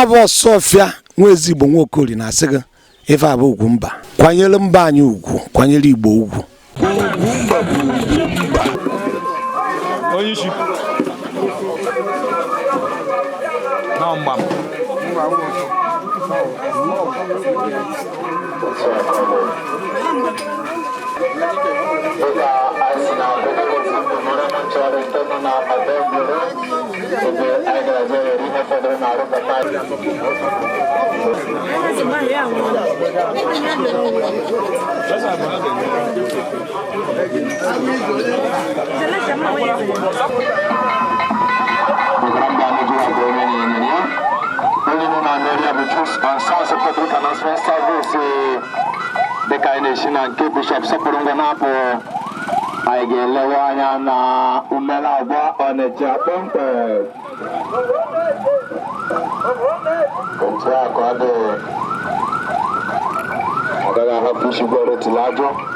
Abo Sofia nwezi Igbo Nwokoli na asịgị ife abụ Ugwumba. Kwanyere mba anyị ugwu, kwanyere Igbo ugwu. Ugwumba bụ Ugwumba. Onye isi. Na mbam. Bishop Saporunga Napo, I get Lewanya Umela on a Japan. I gotta have to go to Lajo.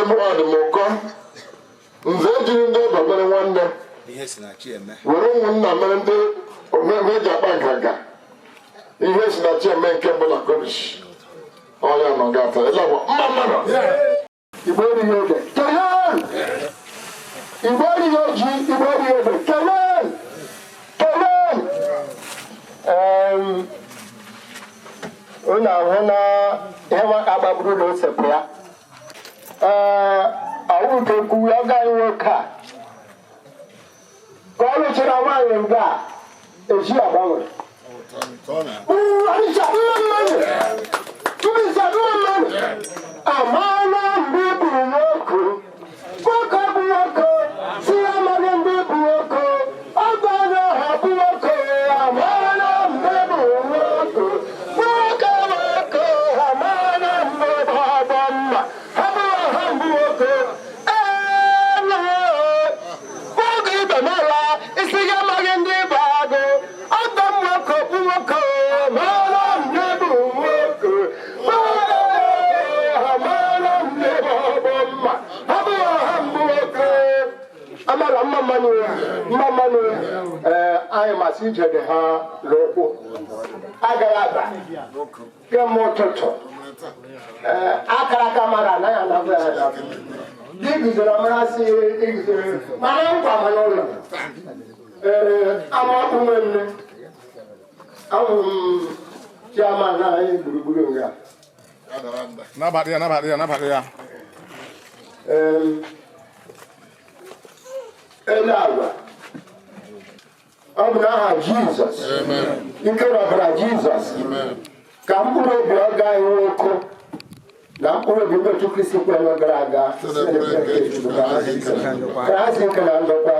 Nwadimuko nze jiri ndị ọbara nwanne were ụmụnna mere ndị omeji akpa ngaga ihe si na chi eme nke bụ na kobish ọya nọ gata ịlagwa mmadụ igbo erighị oge kelee igbo erighị oji igbo erighị oge kelee unu ahụ na ihe maka agbagburu na osepụ ya awụ nke kwuwe ọ gaghị nwoke a ka ọ lụchara nwaanyị nga a eji agbanwe amaala mgbe bụ nwoke nwoke bụ nwoke si amaghị mgbe bụ nwoke ọ gbara ha bụ nwoke amaala mgbe bụ nwoke nwoke amaala mgbe bụ ọgbọ mma ha bụ ha mbụ nwoke nwoke ibe mara isi gị amaghị ndị bụ agụ ọgbọ nwoke bụ nwoke amaala mgbe bụ nwoke amara mmammanụ anyị masị ijede ha n'ụkwụ agaghị aba kemgbe ụtụtụ akara aka mara anaghị anabụ ya dị guzoro amarasị iguzoro mana nkwa mana ụlọ amakpụ nwe nne ahụrụ m chiama na anyị gburugburu nga Nabati ya. ele agwa ọ bụ n'aha Jizọs ike rọbara Jizọs ka mkpụrụ obi ọ gaghị nwoke na mkpụrụ obi mmetụ Kristi kwere gara aga ka ha si nke na ndokwa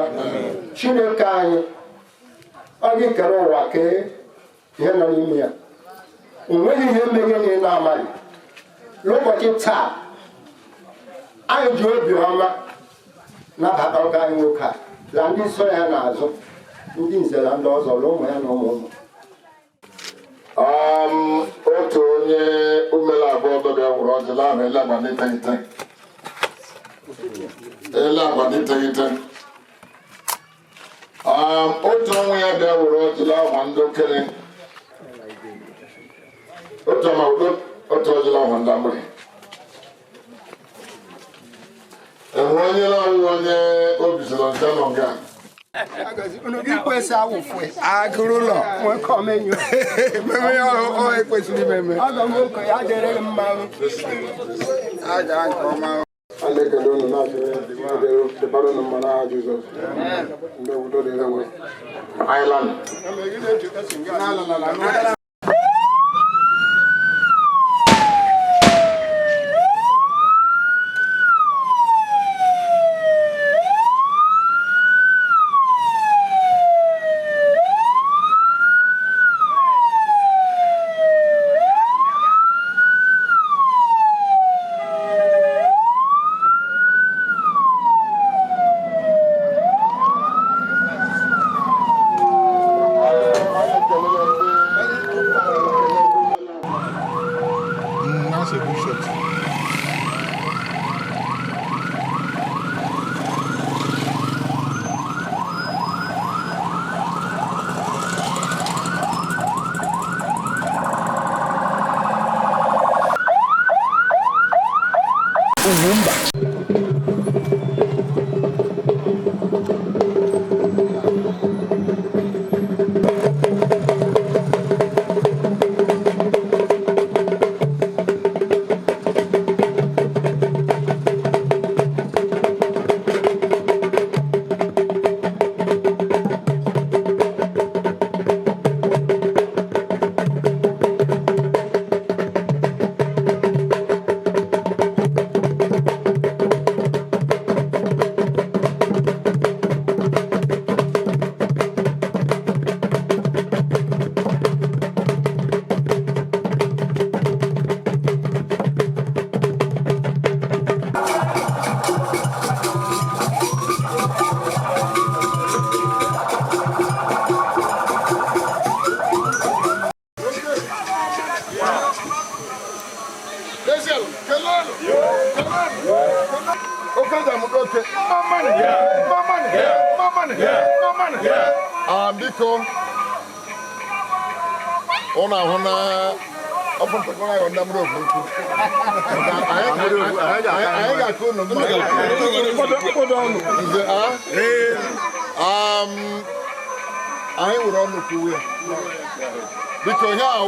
Chineke anyị ọ gị kere ụwa kee ihe nọ n'ime ya o nweghị ihe mmeghe na ị na-amaghị n'ụbọchị taa anyị ji obi ọma nabata ọga anyị nwoke a na ndị so ya n'azụ ndị nze na ndị ọzọ na ụmụ ya na ụmụ ụmụ otu onye umere abụọ bịa nwụrụ ọjọọ ahụ ele agba n'iteghete otu onwe ya bịa nwụrụ ọjọọ ahụ ndị okenye otu ọjọọ ahụ ndị amụrị enwe onye na-awụ onye obi soro nke nọ nga agụrụ ụlọ meme ya ọ ekwesịrị imeme aja nke ọma a na-ekele unu na-adịbara unu mma n'aha Jizọs mgbe udo dịrị enwe Island Biko, ona hona open to go on number of I got to know. I would run to you because how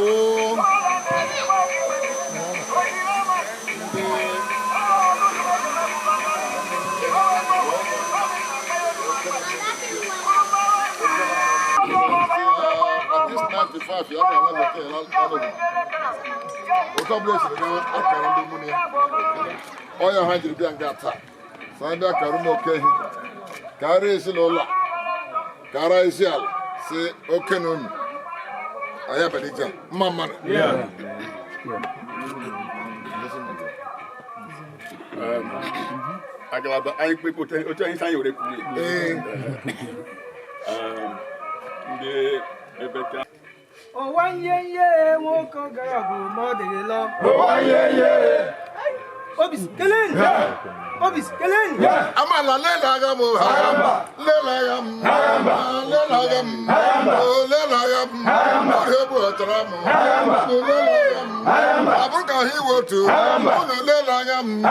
oh, your hand to be and got that. Sanda Karumo Kay. Kari is Lola. Kara is Yal. Say, okay, no. I have a little. Mamma. Yeah. I got the people to tell you. Oh, 1 year, walk on Garabu, more than love. Oh, 1 year. Obis, Kellen. Obis, Kellen. I'm a Lelagam, Lelagam, Lelagam, Abuka, he will too. Lelagam, I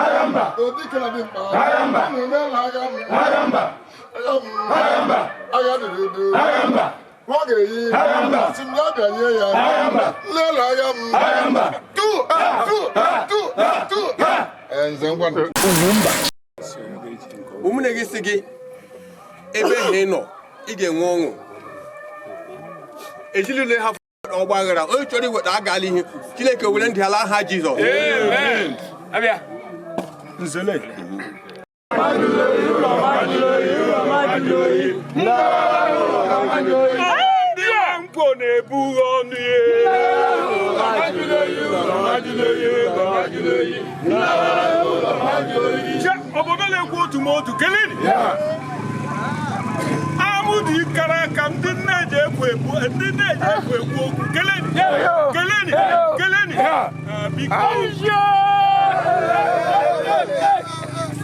got to do. What are you? And then one Umunegisigi ebe heno ige nwongo ejilule ha ogbagara o chori weta agali ihe Chineke wele ndi ala ha Jesus amen abia nzele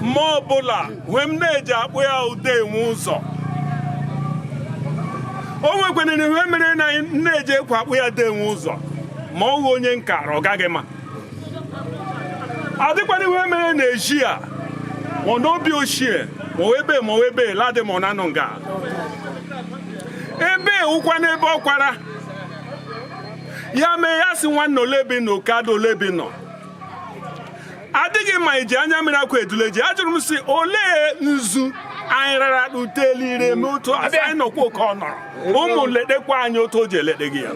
Mobola, when Naja, we are day Muso. Oh, when in the women and Naja, what we are doing Muso. Mo Yenka or Gagema. I think when the women in Asia, one no be Oshie, Moebe, Lade Monanonga. Ebe, Ukwane Bokwara. Ya may ask one no lebino, cado lebino. I think in my Janya Miracle to Legia, I don't see Ole Nzu, I rat to tell you the motor, I know corner. Omo let the Quano told you let the gear.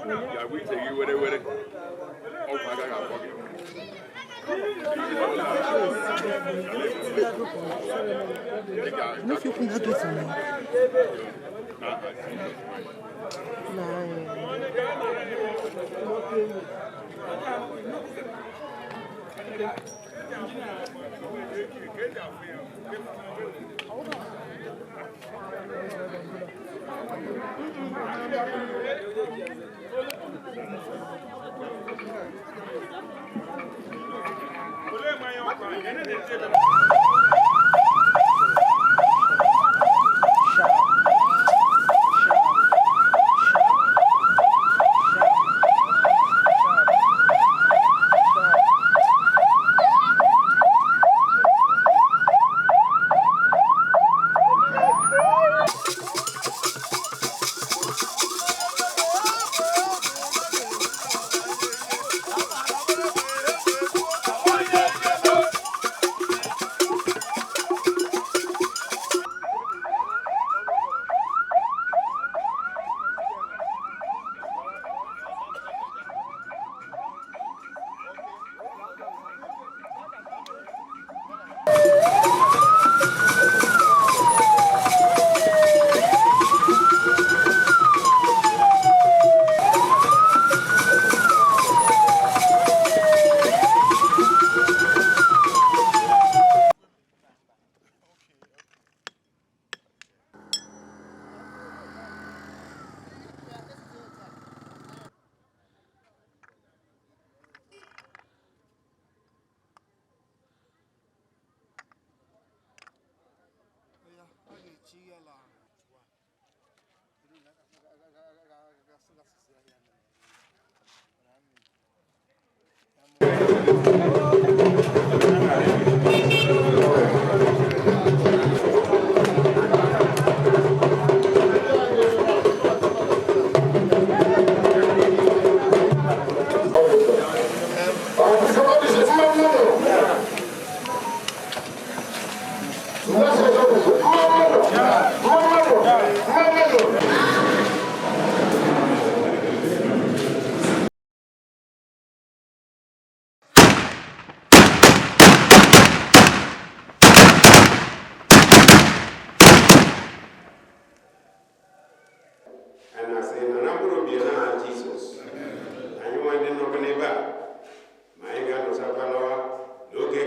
Yeah, we take you with it. Oh my God,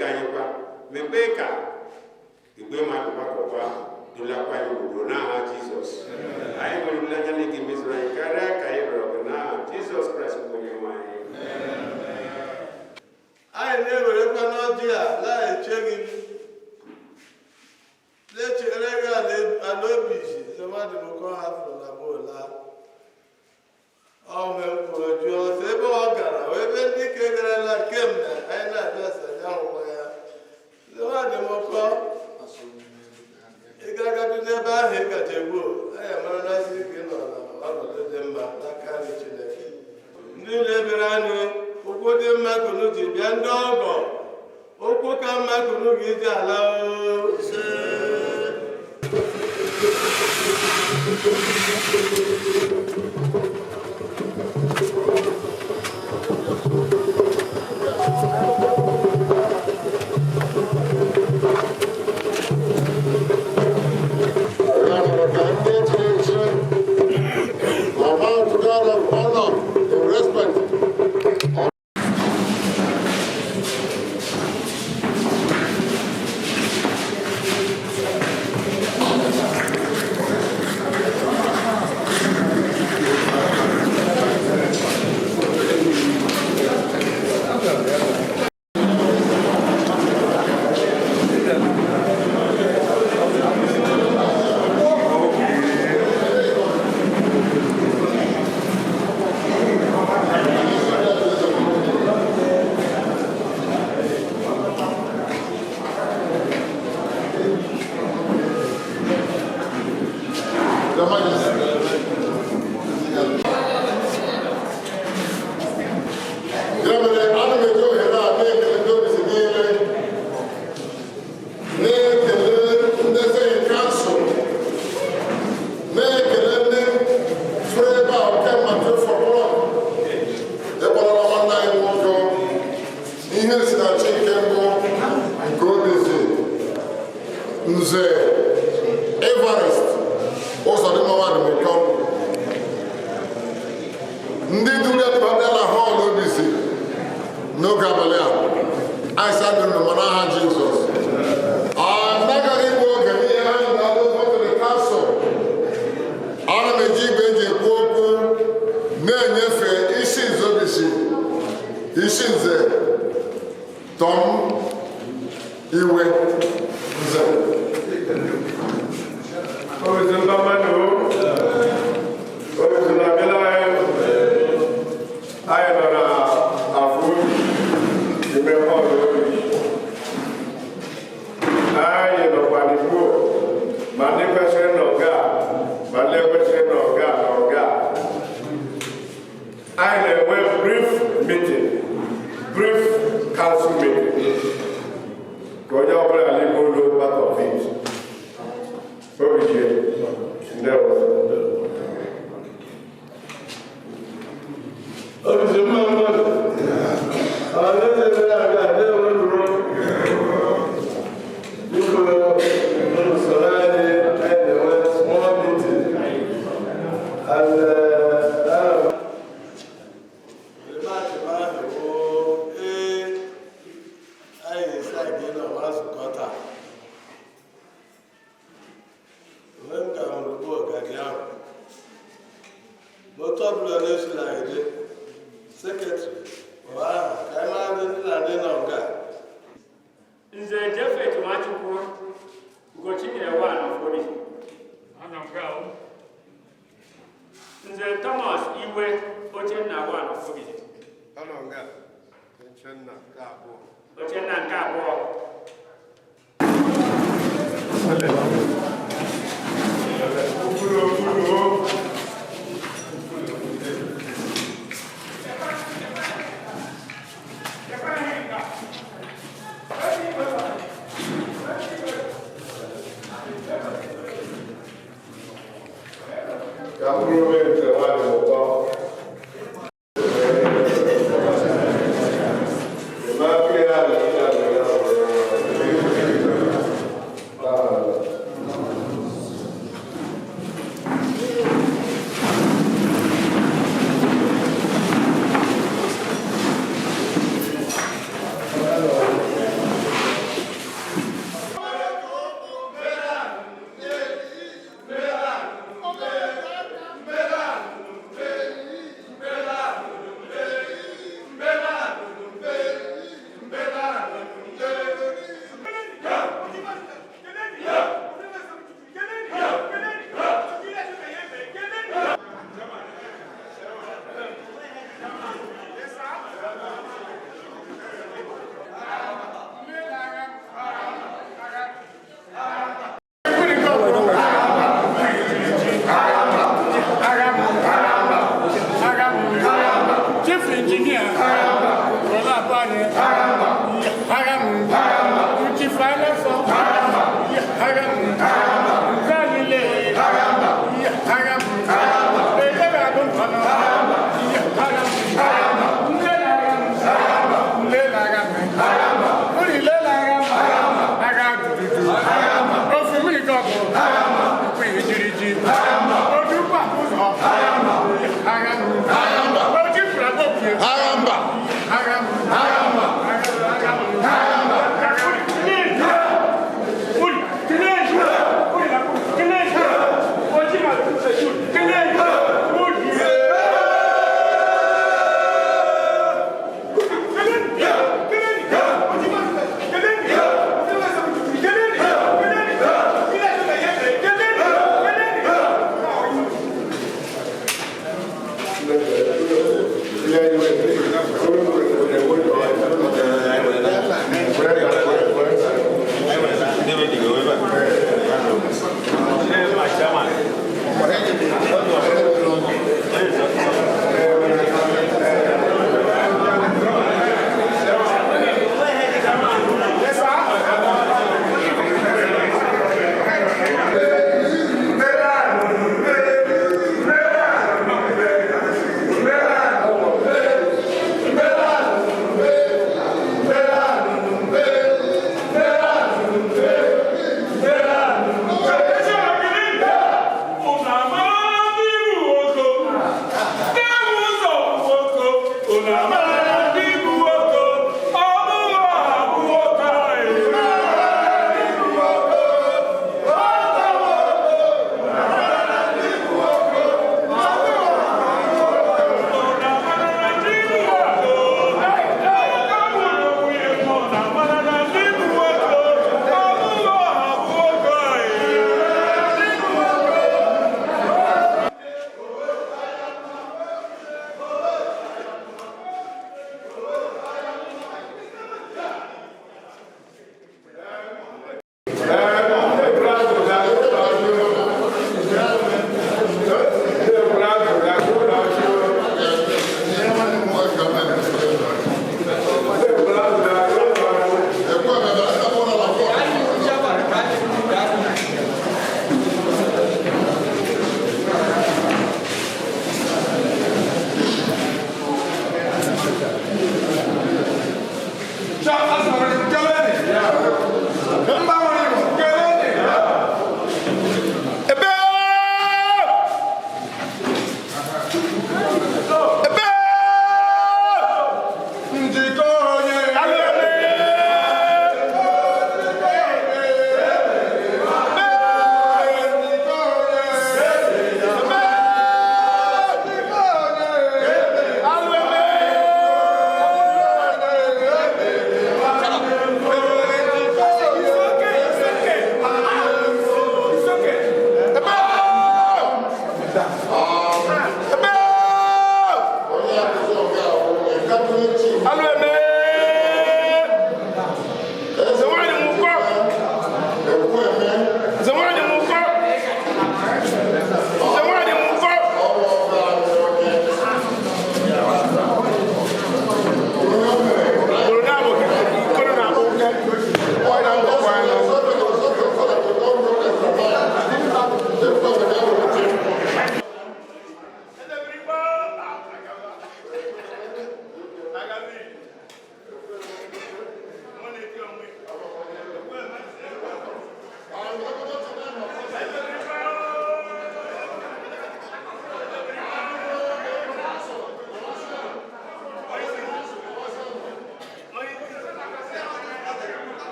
ike anyị kwa mekpe ka igbe mmadụ gbakọkwa dulakwa anyị udo n'aha Jizọs. Anyị nwere olileanya na ị ga-emezuru anyị karịa ka anyị rịọrọ gị n'aha Jizọs Kraịst bụ onye nwe anyị. Anyị na-ewerekwa n'ọjị a na-eche gị na-echere gị ala obi isi Nwadimuko hapụrụ na bụla ome mkpụrụ jụọ ọsọ ebe ọ gara ebe ndị ike garala kemgbe anyị na-abịa sanya hụkwa ya Nwadimuko ị ga-agadu n'ebe ahụ ị gaje gboo anyị amara nasị gị nọ n'ọnọdụ dị mma n'aka anyị Chineke. Ndị na-ebere anyị okwu dị mma kunu ji bịa ndị ọgọ okwu ka mma kunu gị ji ala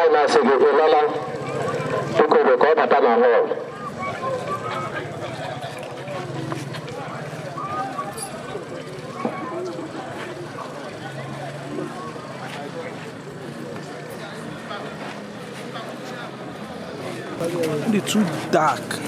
anyị na-asị gị ịlala tupu ka ọ bata na họl. It's too dark.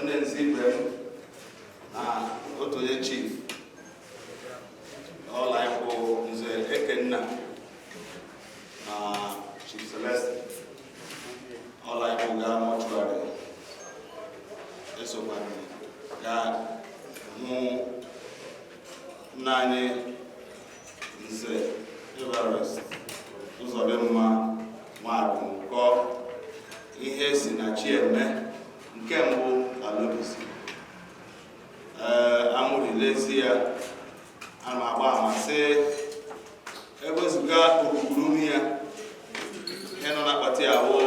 Nze esokwana ya hụ nna anyị Nze Everest Ụzọdịmma Nwadimuko ihe si na Chieme nke mbụ alụbisi amụrilezi ya ama agba amasị ewezuga okpukpuru ya ihe nọ na-akpati ahụ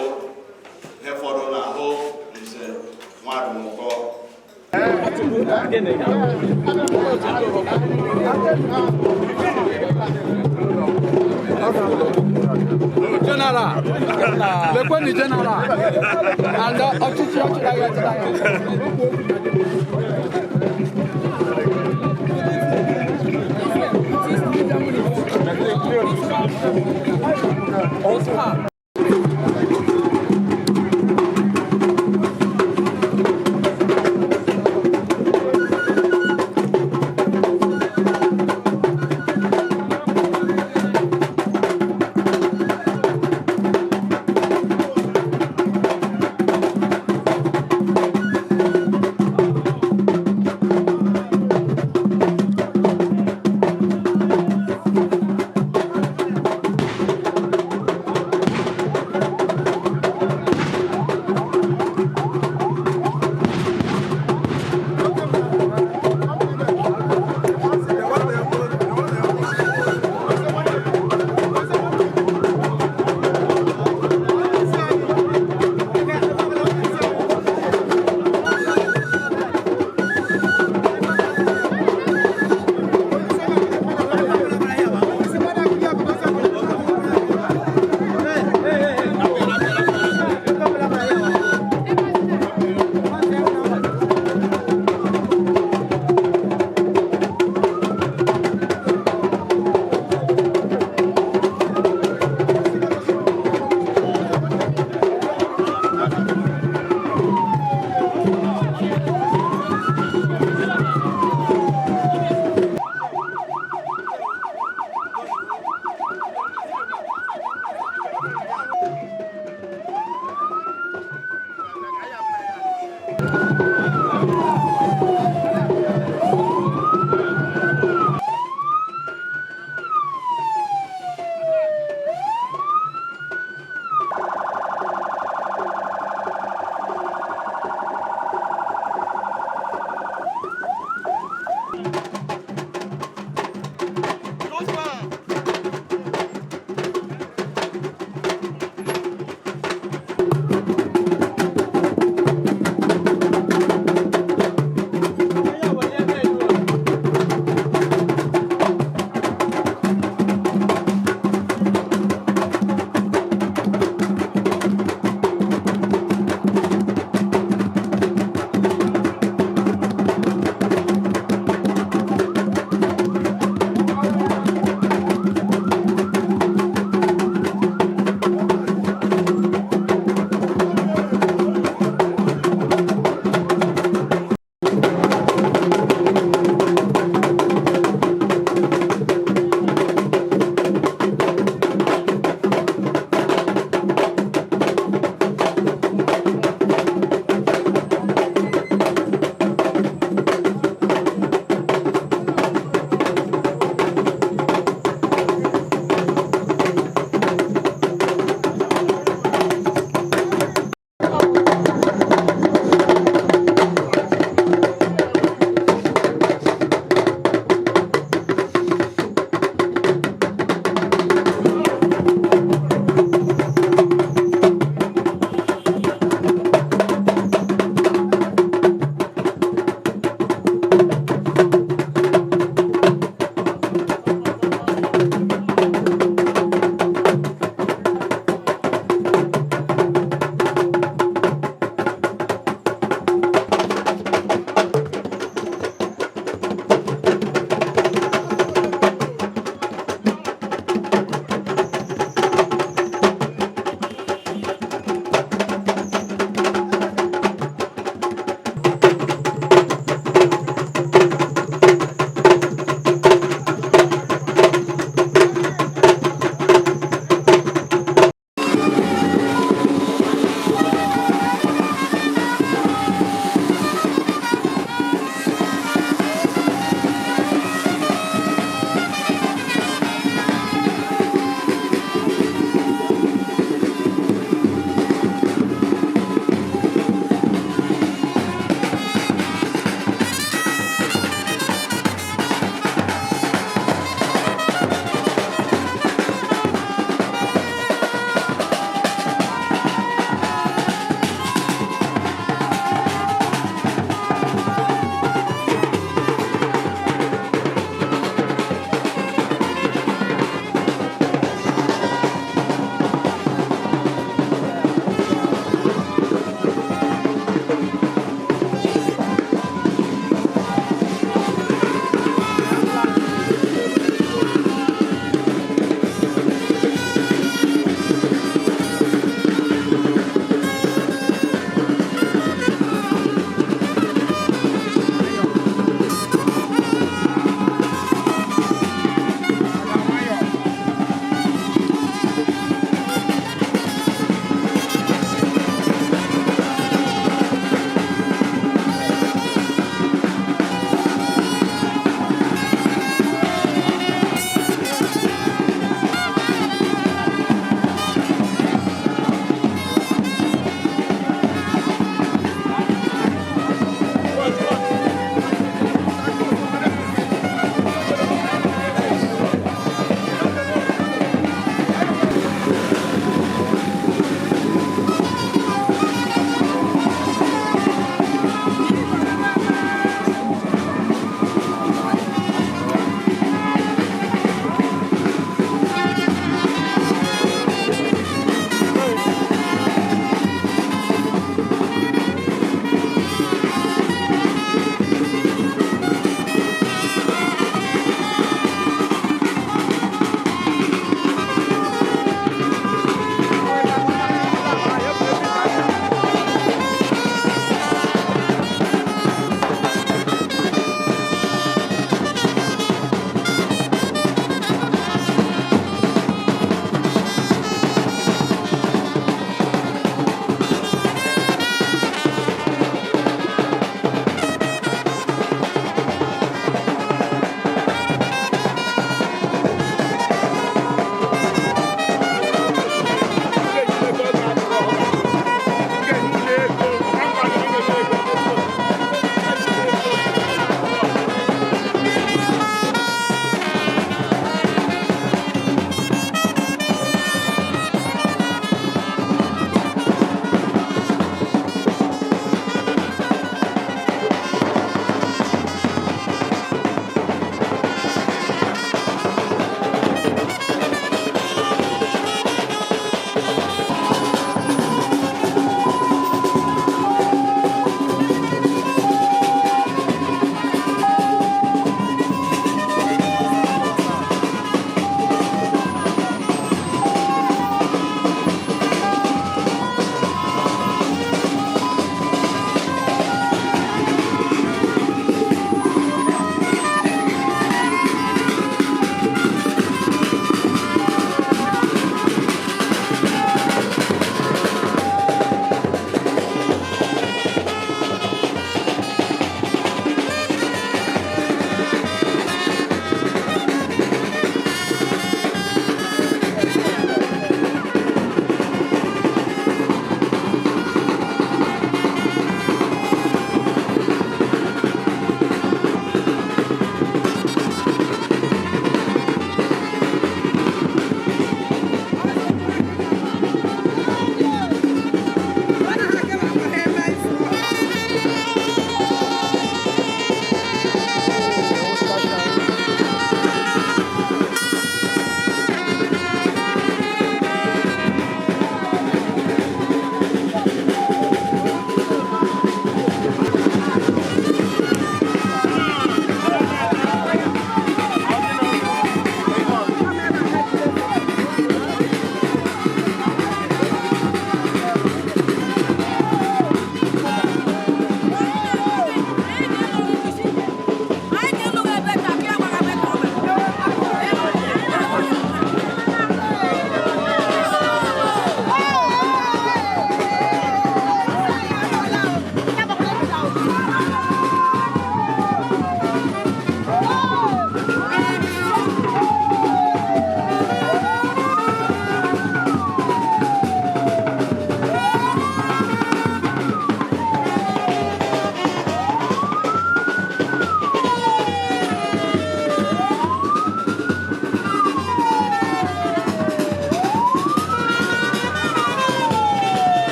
ihe fọdụ n'ahụ Nze Nwadimuko General, le point du general. Anda, Oscar.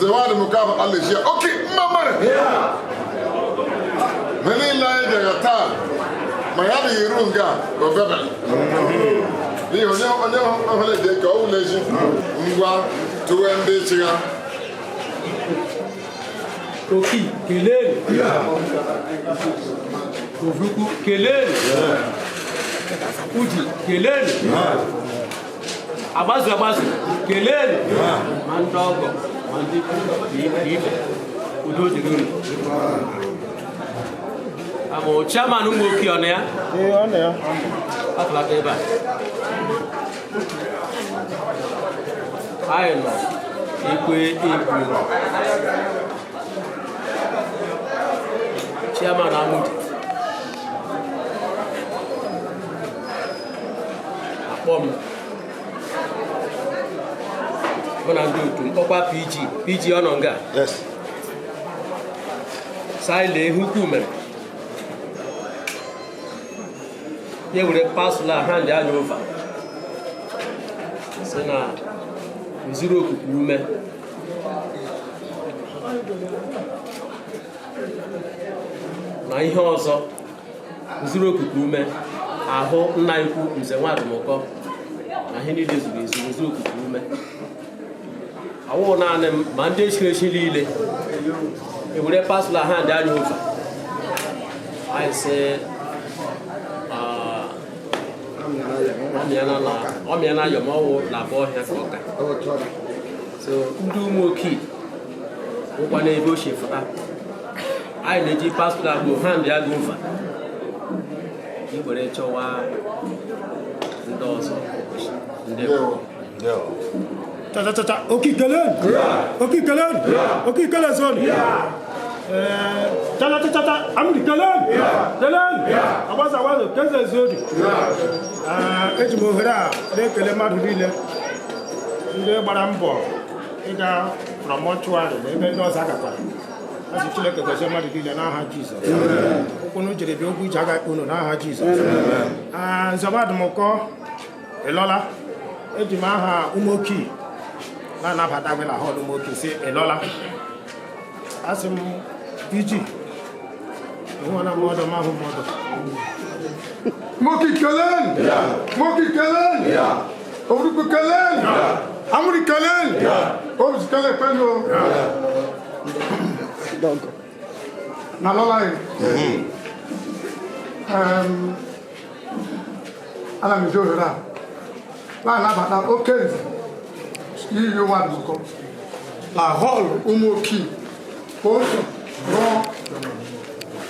Nwadimuko Alejia. Okay, mama. Many like the attack. My other Irunga, or Beba. The only day go legend. Ngwa to end the chicken. Koki, Kelele. Kovuku, Kelele. Uji, Kelele. Abazu, Kelele. Mandogo, Mandiku, Udo Jiguri. I'm a chairman who will kill on there. Yeah, on there. That's like that. I know. Chairman Amund. Bomb. When I do to Papa PG Ononga. Yes. Silent Hukuman. Here we pass la hand down over. So now, zero women. Na ihe ọzọ zuru okuku ume ahụ nna ikwu Nze Nwadimuko na ihe niile zuru ezu zuru okuku ume awụ naanị m ma ndị echi niile ewere pasụla ha ndị anya ofe anyị sị ọmịana yọmọwụ na abụ ọhịa ka ọka so ndị ụmụ oke ụkwa n'ebe ochie fụta anyị na-eji pasụlụ agbo ha ndị agụ mfa iwere chọwa ndị ọzọ ndị Cha okikelen zone cha amri kelen abaza wazo keze zone eji m ohere a na-ekele mmadụ niile ndị gbara mbọ ịga from mortuary na ebe ndị ọzọ agakwara asị Chineke gozie mmadụ niile n'aha Jizọs ụkwụnụ jere bịa okwu iji aga ikpe unu n'aha Jizọs Nze Nwadimuko ịlọla eji m aha ụmụoki na-anabata gị na họl ụmụoki si ịlọla asị m iji ịhụna mmadụ mahụ mmadụ Moki kelen! Oruku kelen! Amuri kelen! Obus kelen pendo! Donc, Nalolai. Ala mi jo ra. La bata okay. You want to go. La hall umoki. Poso. No.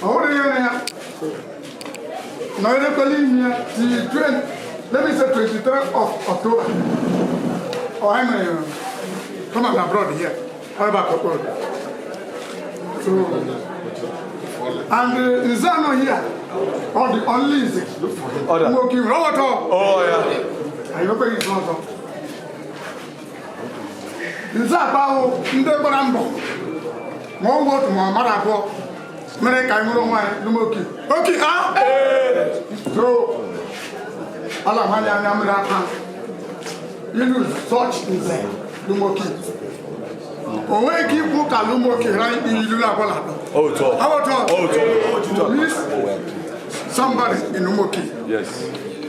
Ahora ya. No le pelimia let me say 23rd of October. Oh, I'm come on abroad here. How about abroad? So, and is that not here? Or the only is it? Smoking robot. Oh, yeah. I look at his mother. Is that about in the Barambo? More what Marabo? America, I don't want Lumoki. Okay, huh? So, Alamania Yamaraka. You know, such is a Lumoki. Owe ki buka Lumoki right in Lulabola. Oh, talk. How about somebody in Lumoki? Yes.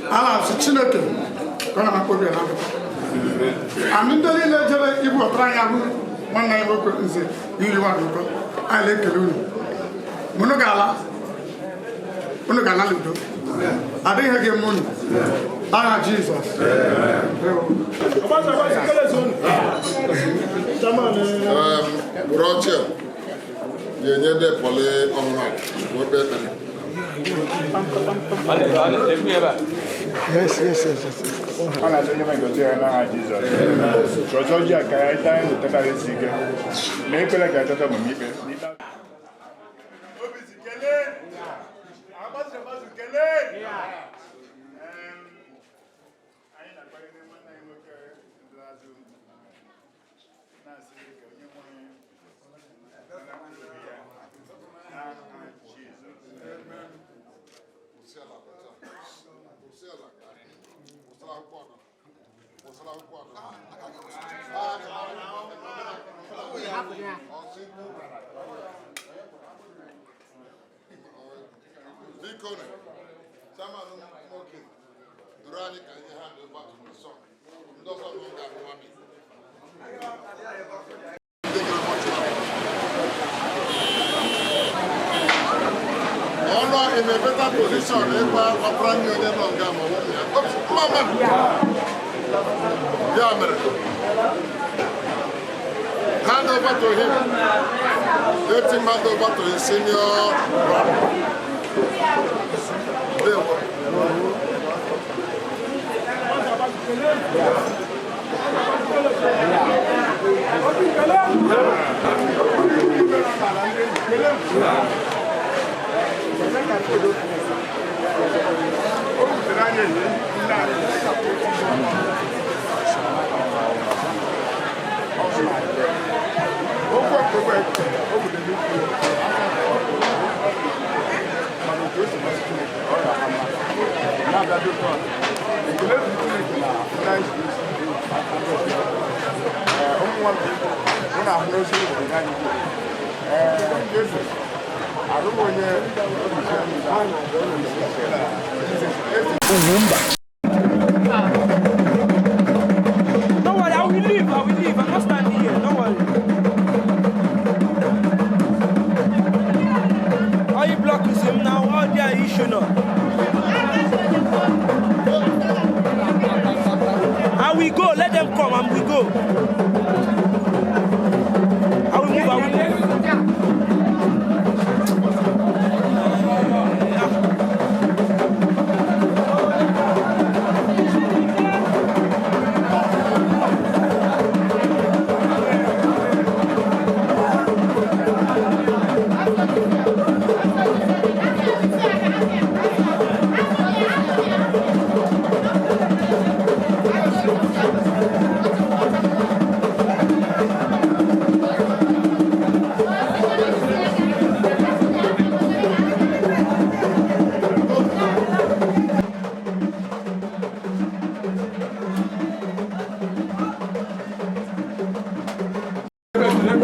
Alam Chineke. Gonna make a I'm in the little if we're trying one night work and say, you want to go. I like you. Monogala. Monogala. I didn't have money. Ah, Jesus. Roger. You need the police on right. What better? Yes. Ana tene me gote na Jesus. Chochoji akaita ndo tata risike. Me pele ka tata mamipe. Obisi kele. Abasu kele. Aina kwa ile mwana imoke blazu. Na sike onye mwana. In a better position, hand over to him. Let him hand over to his senior brother. Don't worry, I will leave. I'm not standing here. Don't worry. All you block is him now. All their issue now. And we go. Let them come and we go. I will move.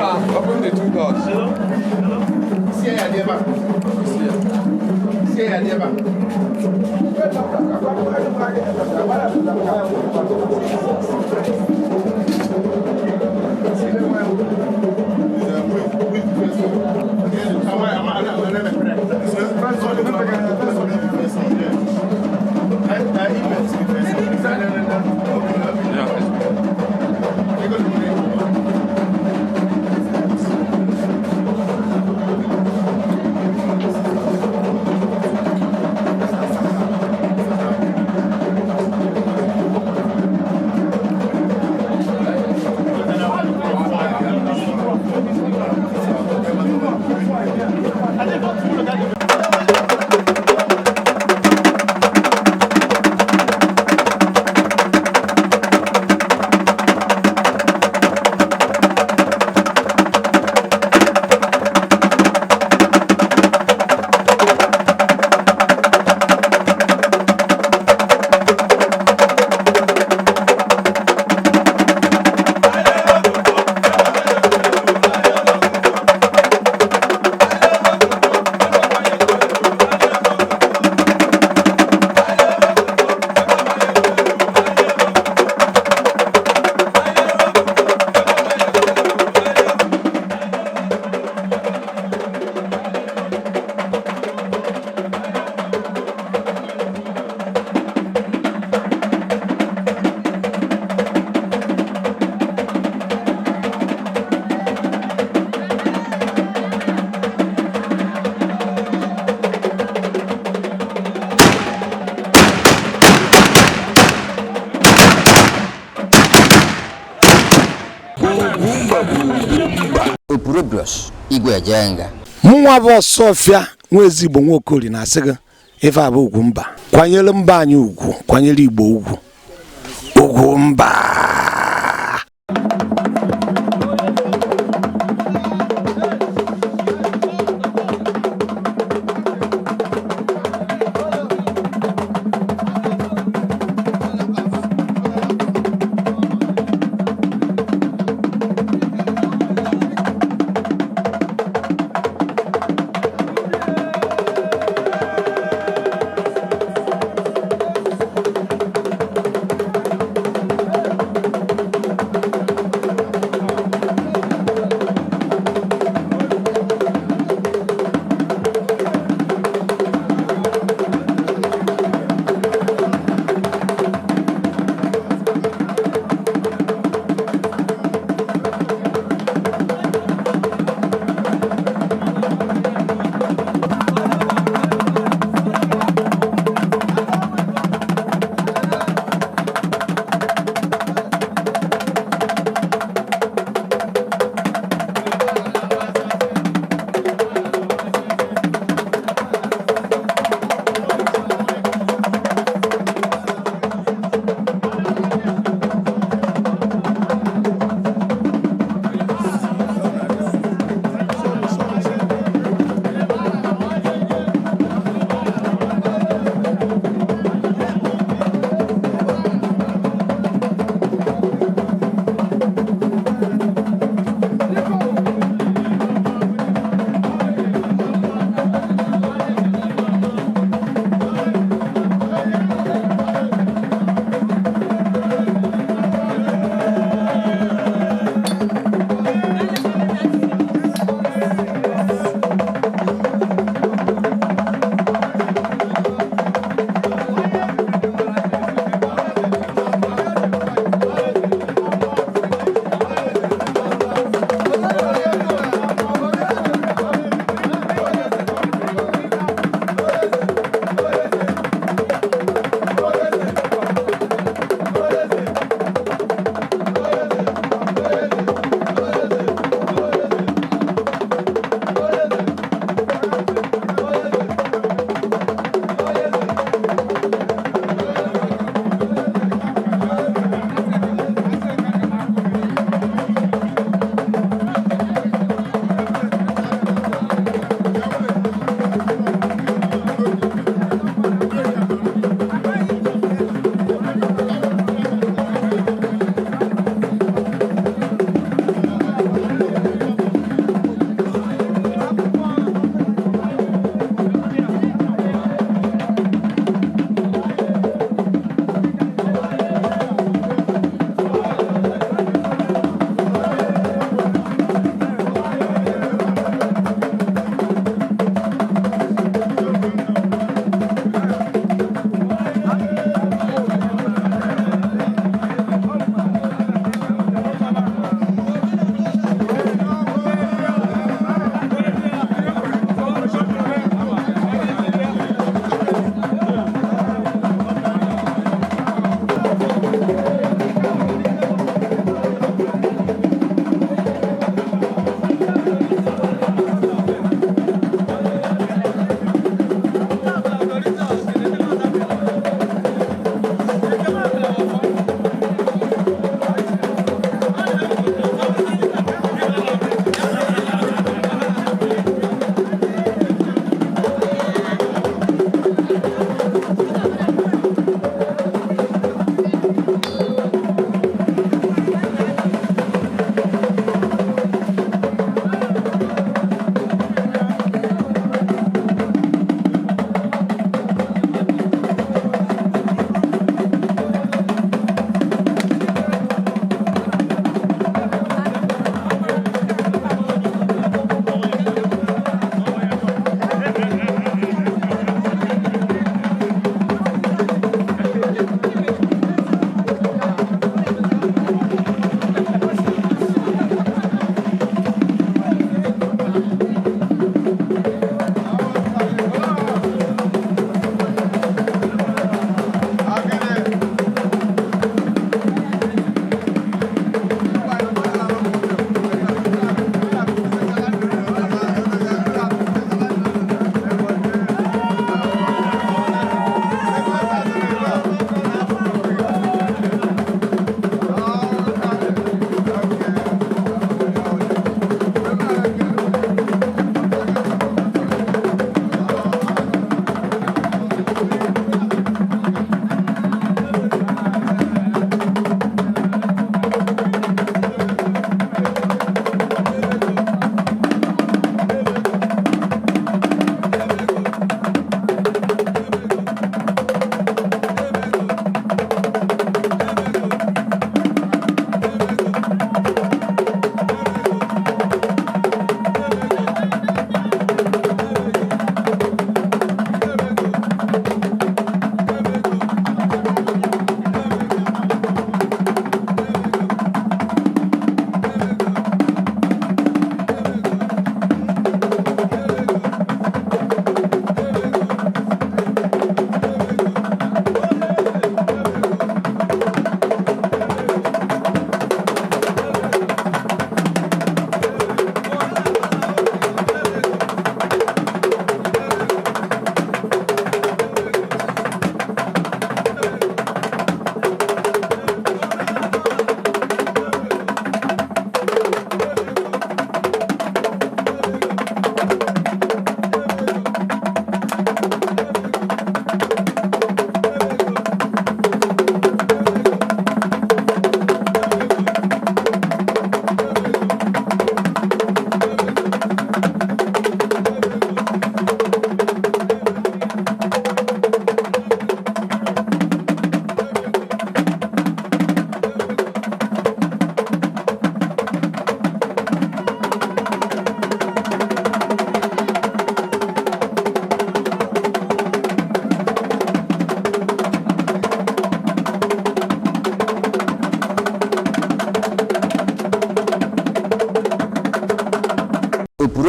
Open the two doors. See ya, dear. See ya, dear. Mụnwa bụ Ọsọfịa nwa ezigbo Nwokori na-asị gị ife abụ Ugwumba. Kwanyere mba anyị ugwu, kwanyere Igbo ugwu. Ugwumba.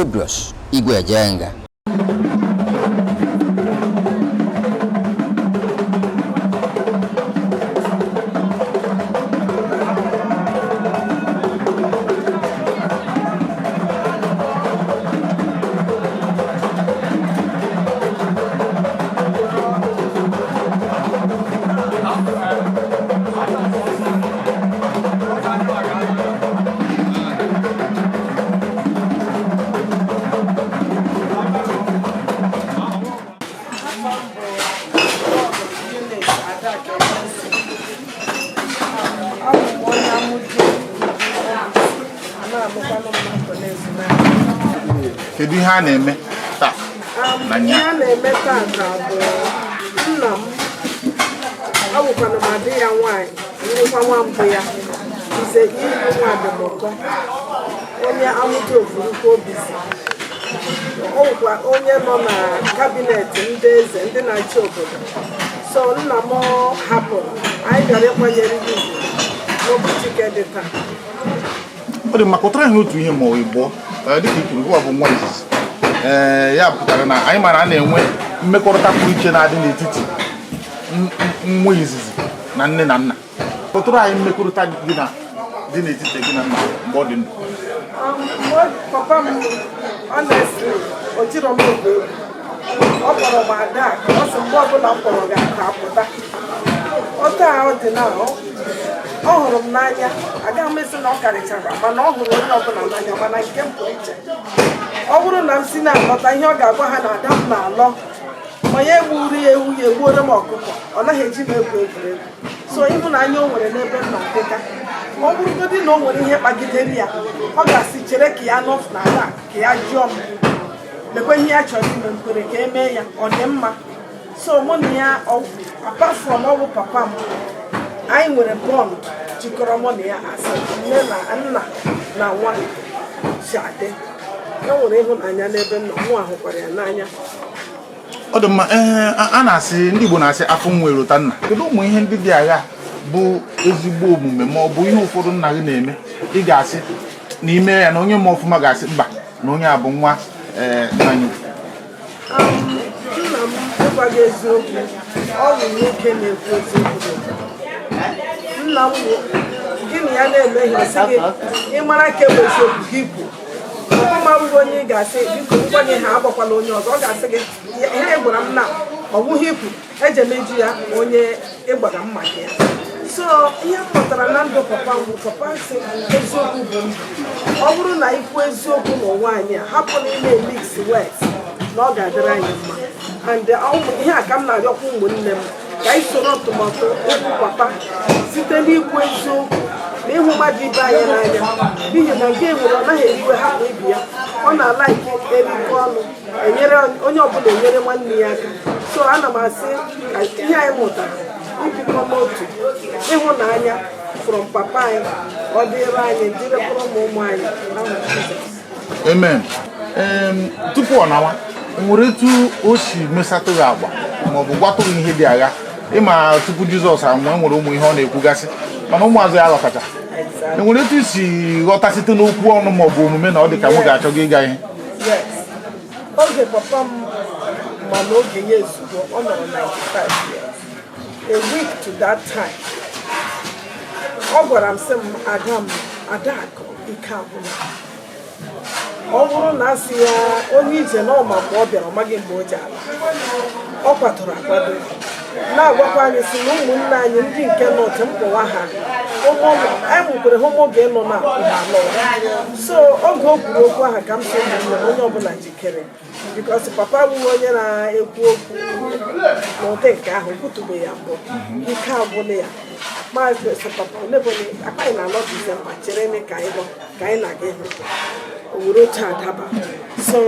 Woodrush Igwejenga. Kedu ihe a na-eme taa? Ihe a na-eme taa bụ nna m awụkwana m adị ya nwaanyị nwekwa nwa mbụ ya Nze Nwadimuko onye amụta ofurukwu obizi ọwụkwa onye nọ na kabinet ndị eze ndị na-achị obodo so nna m hapụrụ anyị bịara ịkwanyere ugwu n'ụbọchị dị taa. Ọ dị maka ụtara ihe otu ihe ma ọ ịbụọ dịka ikuru gụwa bụ nwa izizi ya pụtara na anyị mara a na-enwe mmekọrịta pụrụ iche na-adị n'etiti nwa izizi na nne na nna. Ụtara anyị mmekọrịta dị n'etiti gị na nna mgbe ọ dị ndụ. Papa m honestly o jiri m egwu ọ kpọrọ m ada ọ sị mgbe ọbụla m kpọrọ gị ka apụta otu ahụ dị na ọ hụrụ m n'anya agaghị m esi na ọ karịchara mana ọ hụrụ onye ọbụla n'anya mana nke m pụrụ iche ọ bụrụ na m si na-alọta ihe ọ ga-agwa ha na ada m na-alọ ma ya egburu ya ewu ya egbuoro m ọkụkọ ọ naghị eji m egwu egwuregwu so ịhụnanya o nwere n'ebe m na-adịga ọ bụrụgodị na o nwere ihe kpagidere ya ọ ga-asị chere ka ya nọf na ala ka ya jụọ m lekwe ihe ya chọrọ ime mkpere ka emee ya ọ dị mma so mụ na ya apart from ọwụ papa m anyị nwere bọnd jikọrọ mụ na ya asị nne na nna na nwa si adị e nwere ịhụnanya n'ebe m nọ mụ ahụkwara ya n'anya. Ọ dị mma a na-asị ndị Igbo na-asị afọ nwa erota nna. Kedu ụmụ ihe ndị dị agha bụ ezigbo omume ma ọ bụ ihe ụfọdụ nna gị na-eme ị ga-asị na ime ya na onye ma ọfụma ga-asị mba na onye a bụ nwa nna anyị? Nna m ịgwa gị eziokwu ọ bụ nwoke na-ekwu eziokwu. Nna m gị na ya na-eme ihe ọsị gị ịmara ka ewe eziokwu gị bụ ọma bụ onye ị ga-asị biko ngwanye ha agbakwala onye ọzọ ọ ga-asị gị ihe gwara m na ọ bụghị ikwu eje meju ya onye ịgbara mma gị ya. So ihe m pụtara na ndụ papa m bụ papa sị eziokwu bụ ndụ ọ bụrụ na ikwu eziokwu n'ụwa anyị a hapụ na ị na-emix wet na ọ ga-adịrị anyị mma and ihe a ka m na-arịọkwa ụmụnne m ka anyị soro ntụmatụ okwu papa site n'ikwu eziokwu na ịhụ mmadụ ibe anyị n'anya n'ihi na nke nwere ọ naghị eriwe hapụ ibi ya ọ na-ala ike erikọ ọnụ enyere onye ọbụla enyere nwanne ya aka so ana m asị ka ihe anyị mụtara ibikọ n'otu ịhụnanya from papa anyị ọ dịrị anyị dịrịkwara ụmụ anyị na amen. Tupu ọ nawa nwere etu o si mesatụ gị agba maọbụ gwatụ gị ihe dị agha ịma tupu Jizọs anwụ nwere ụmụ ihe ọ na-ekwugasị mana ụmụazụ ya ghọtacha enwere etu isi ghọta site n'okwu ọnụ maọbụ omume na ọ dị ka m ga-achọ gị ịga ihe? Oge papa m ma n'oge ya ezugbo ọ nọrọ 95 years a week to that time ọ gwara m sị m Adakụ ike agwụla ọ bụrụ na asị ya onye ije na ọma mgbe ọ bịara ọ maghị mgbe o ji ala ọ kwadoro akwado na-agwakwa anyị si na ụmụnne anyị ndị nke n'otu mkpọwa ha anyị nwekwere ha oge nọ na ụlọ so oge o kwuru okwu ahụ ka m so ụmụnne onye ọbụla jikere bikos papa bụghị onye na-ekwu okwu n'ụdị nke ahụ kwutube ya mbụ ike agwụla ya maazị papa olebole akpaghị na anọ Disemba chere ka anyị na-aga ịhụ owere otu adaba so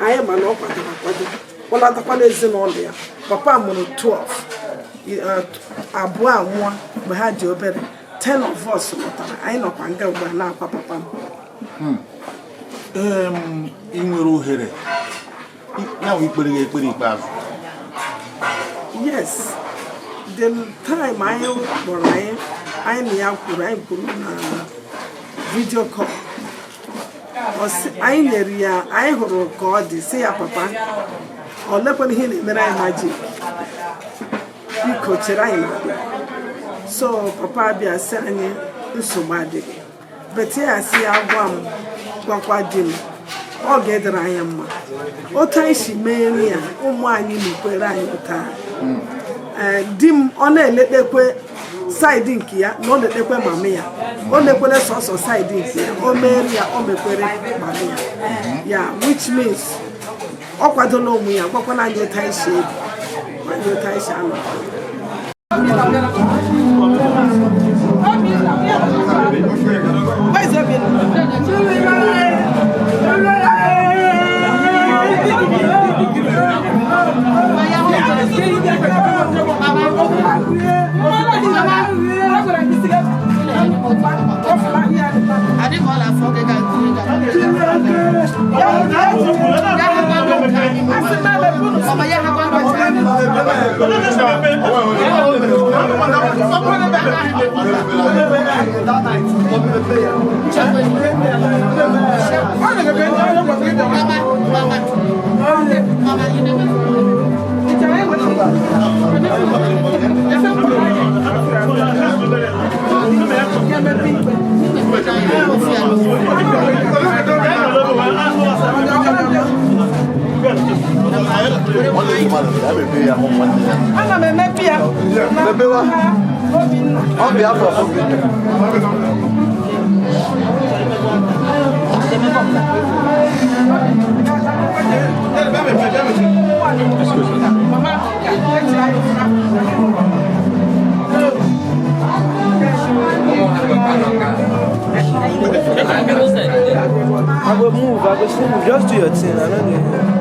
anyị ma na ọ kwadoro akwado kpọlatakwana ezinụlọ ya papa mụrụ 12 abụọ anwụọ mgbe ha dị obere 10 of us lụtara anyị nọkwa nga ugbu a na-akwa papa m. Ị nwere ohere ya bụ ikpere gị ekpere ikpeazụ? Yes, the time anyị kpọrọ anyị na ya kwuru na video call anyị nyere ya, anyị hụrụ ka ọ dị, si ya papa ọ lekwana ihe na-emere anyị majik, biko chere anyị na-abịa. So papa abịa sị anyị nsogbu adịghị, bete ya si ya gwakwa di m ọ ga-edere anyị mma otu anyị si mee nri ya, ụmụ anyị na-ekwere anyị ụta. Di m ọ na-eletekwe saịdị nke ya na ọ na-eletekwe mama ya, o mekwere sọsọ saịdị nke ya, o mere ya o mekwere mama ya, ya which means ọ kwadola onwe ya, gwakwana anyị otu anyị si ebi ma anyị otu anyị si anọ. I will move, just do your thing, I don't know.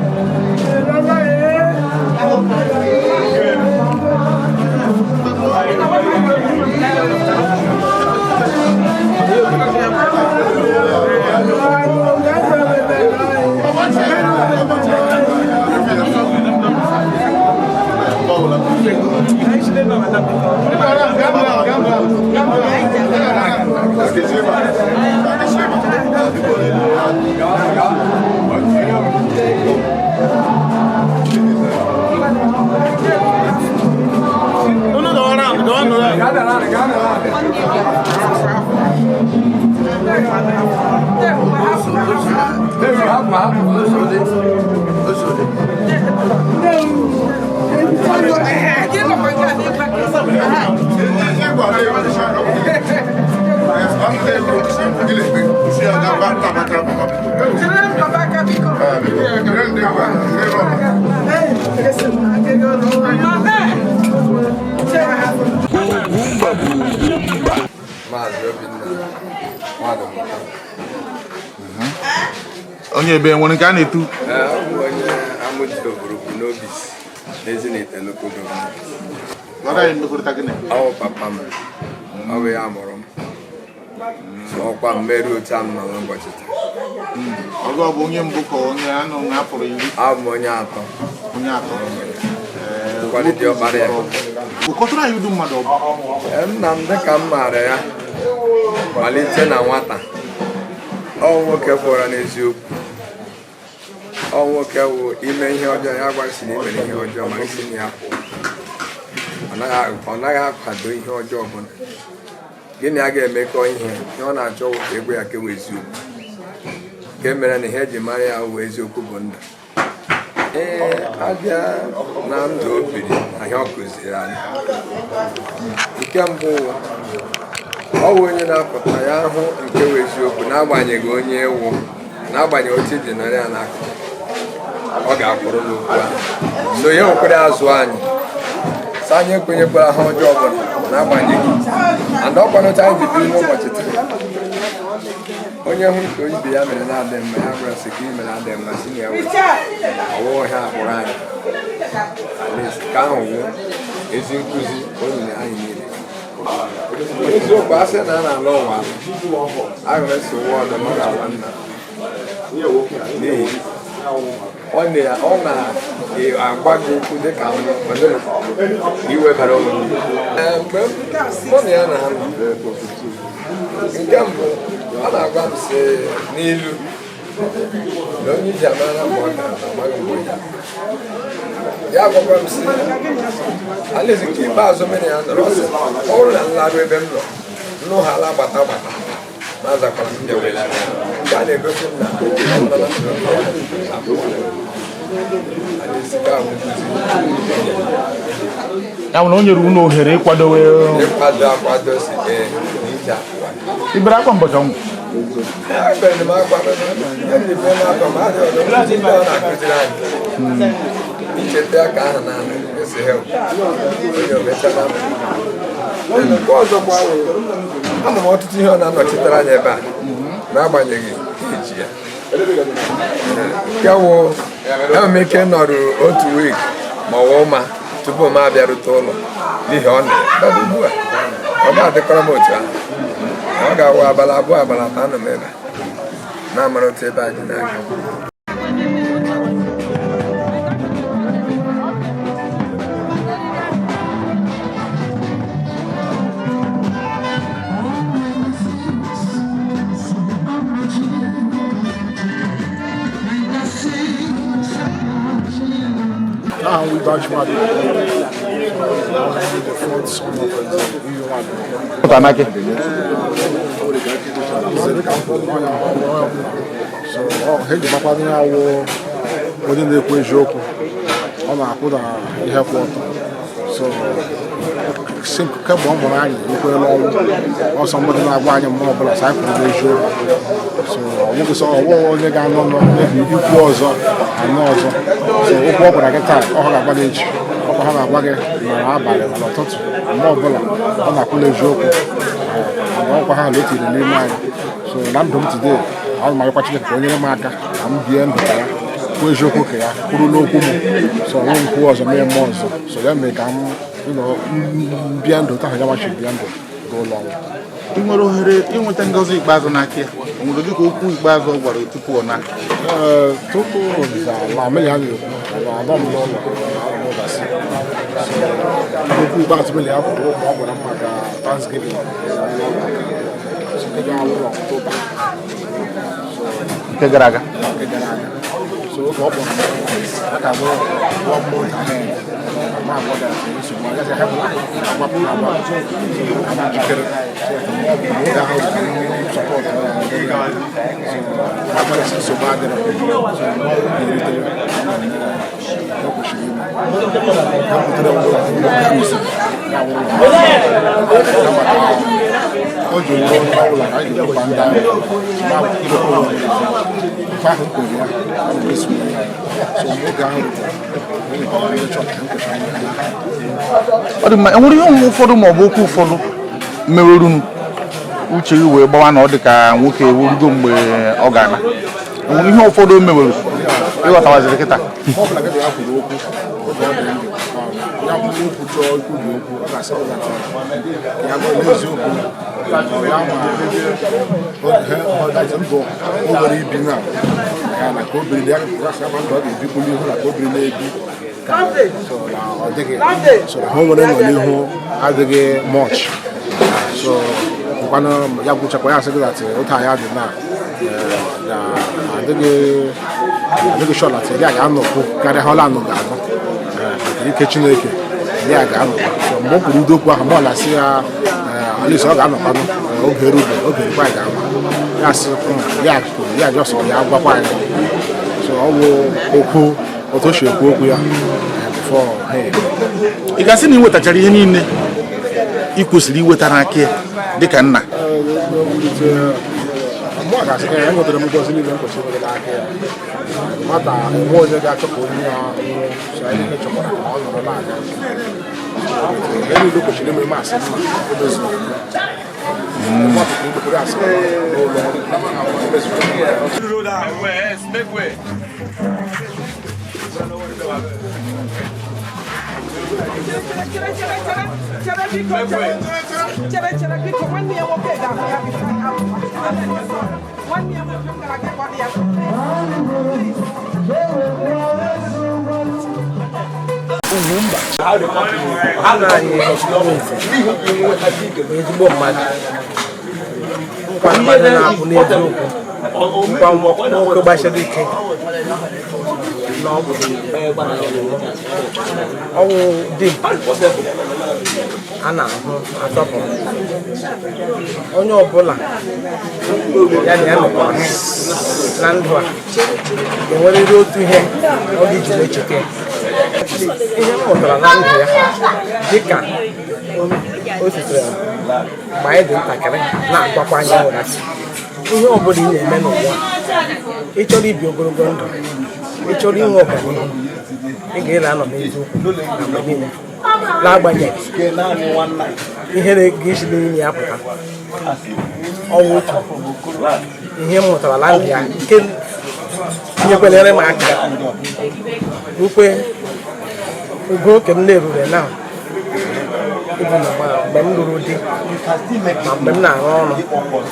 Onye ebe nwere nke a na-etu onye amụjide ogologo n'obis n'ezinite local government. Ọ papa m, ọ bụ ya mụrụ m, ọkwa mmeri otu a mma n'ụbọchị taa. Ọgọ bụ onye mbụ ka onye anụ na-apụrụ iri. Abụ m onye atọ. Onye atọ. Kwalite ọkpara ya. Ụkọtara ya udu mmadụ ọ bụ? Nna m dịka m maara ya malite na nwata. Ọ nwoke kwụra n'eziokwu. Ọ nwoke wụ ime ihe ọjọọ ya gwasị na imere ihe ọjọọ ma isi na ya pụọ. Ọ naghị akwado ihe ọjọọ ọbụla. Gịnị a ga-emekọ ihe ọ na-achọ ka egwe ya kewa eziokwu. Nke mere na ihe eji mara ya wụ eziokwu bụ ndụ. Abịa na ndụ o biri na ihe ọ kụziri anyị. Nke mbụ ọ bụ onye na-apụta ya hụ nke wụ eziokwu n'agbanyeghị onye ewu, n'agbanyeghị otu iji nọrọ ya n'akụkụ. Ọ ga-akwụrụ n'okwu ahụ. So ya okwere azụ anyị. Sa anyị ekwenyekwara ha ọjọọ ọbụla n'agbanyeghị. And ọ kwanụcha anyị ji biri n'ụbọchị taa. Onye hụ nke ibe ya mere na-adị mma ya gwara sị ka ime na-adị mma si na ya ọwụwa ha akpụrụ anyị. Ka ahụ wụ ezi nkụzi o nyere anyị niile. Eziokwu asị na a na-ala ụwa aga m eso ụwa ọdụ mmadụ agwa nna n'ihi ọ na-agwa gị okwu dịka iwebara onwe mgbe mụ na ya na-anọ nke mbụ ọ na-agwa m sị n'ilu na onye iji amara mgbe ọ gara na amaghị mgbe ya gwakwa m sị alaezi nke ikpeazụ mere ya nọrọ sị ọ bụrụ na nlarụ ebe m nọ nnụ ha ala gbata gbata ma azakwara m ndewe ya na-egosi m na ya nwere o nyere unu ohere ịkwado akwado si n'ije ibere akwa mbọchị ọnwụ icheta aka ahụ na esi onye omechara nke ọzọ gbanwe ana m ọtụtụ ihe ọ na-anọchitere anya ebe a n'agbanyeghị iji ya nke wụ enwe m ike nọrụ otu wik ma ọ wụ ma tupu m abịarute ụlọ n'ihi ọ na ugbu a ọ ga-adịkọrọ m otu ahụ ọ ga-awụ abalị abụọ abalị atọ anọ m ebe na-amara otu ebe anyị na-aga we got you out the fourth son of Utanake. So, hey, the papa now within the equation on a put a half water. So, simple come on, or somebody like one more plus I put the so you saw all the guy on maybe you close and also. So, what would I get time? All about age. All about baggage. You are about it. More dollar. On a cool joke. I want to have it in the new mind. So, I'm doing today. All my watching for any marker. I'm behind the car. Where's your cookie? So, one who was a mere monster. So, then make you know, behind the time I should be under. Go long. I nwere ohere inweta ngozi ikpeazụ n'aka ya onwere dịka okwu ikpeazụ ọ gwara tupu ọ na tupu na mmiri a na-ekwu na m n'ụlọ okwu ikpeazụ mmiri a kwuru ma ọ gwara m maka Thanksgiving Ọktoba nke gara aga so oge ọ kpọrọ a ka bụ one month ahead ma agwada nsogbu a gaghị ahapụ agbapụ na agbapụ ama jikere oge ahụ sọpọt agbara nsogbu adịrọ eritere o kwesịrị ime ha butere o ji ụlọ ụlọ ka anyị ga-ekwa ndị ahụ ma ịrụkọ ụlọ ife ahụ kwere ya a na-esu ya so oge ahụ ọ dị mma enwere ihe ọmụmụ ụfọdụ ma ọ bụ okwu ụfọdụ mewerunu uche gị wee gbawa na ọ dị ka nwoke ewerugo mgbe ọ ga-ana enwere ihe ụfọdụ o meweru ịghọtawaziri kịta ọ bụla gị ya kwuru okwu oge ọ dị ndụ ya kwuru okwu chọọ ikwu dị okwu ọ ga-asị ya gwa n'eziokwu ya ma ndụ o nwere ibi na ya na ka o biri ya gasị ama ndụ ọ ga-ebikwuli ihu na ka o biri na-ebi ọ dịghị so ha nwere nọ n'ihu adịghị much so nkwanụ ya gwụchakwa ya asị gị datị otu anyị adị na adịghị shọ na ya ga-anọkwu karịa ha ọla anọ ga-anọ ike Chineke ya ga-anọkwa so mgbe o kwuru udokwu ahụ ma ọ na-asị ya alisi ọ ga-anọkwanụ oge erube oge erukwa anyị ga-ama ya sị ya jọsọ ya gwakwa anyị so ọ bụ okwu otu o si ekwu okwu ya ị ga-asị na ị wetachara ihe niile ị kwesịrị iweta n'aka ya dịka nna mụọ ga-asị ka ya nwetara m ngozi niile m kwesịrị iweta n'aka ya nwata enwe onye ga-achọpụ onye ya so anyị niile chọkwara ka ọ nọrọ na-aga ihe niile kwesịrị ime asị mma emezuru ezigbo mmadụ na-akwụ n'eziokwu nwoke gbachiri ike ọnwụ dimkpa a na-ahụ atọpụrụ onye ọbụla ya na ya nọkwara na ndụ a ga-enwerịrị otu ihe ọ ga-ejiri echeke ihe m mụtara na ndụ ya dịka o sitere mgbe anyị dị ntakịrị na-agwakwa anyị ụrasị ihe ọbụla ị na-eme n'ụwa ị chọrọ ibi ogologo ndụ ị chọrọ inwe ọganihu ị ga-ele anọ n'eziokwu na mgbe niile n'agbanyeghị ihe ga-esi n'ime ya pụta ọnwụ otu ihe m mụtara na ndụ ya nke nyekwenyere m aka ukwe ogo oke m na-erure na mgbe m lụrụ di ma mgbe m na-arụ ọrụ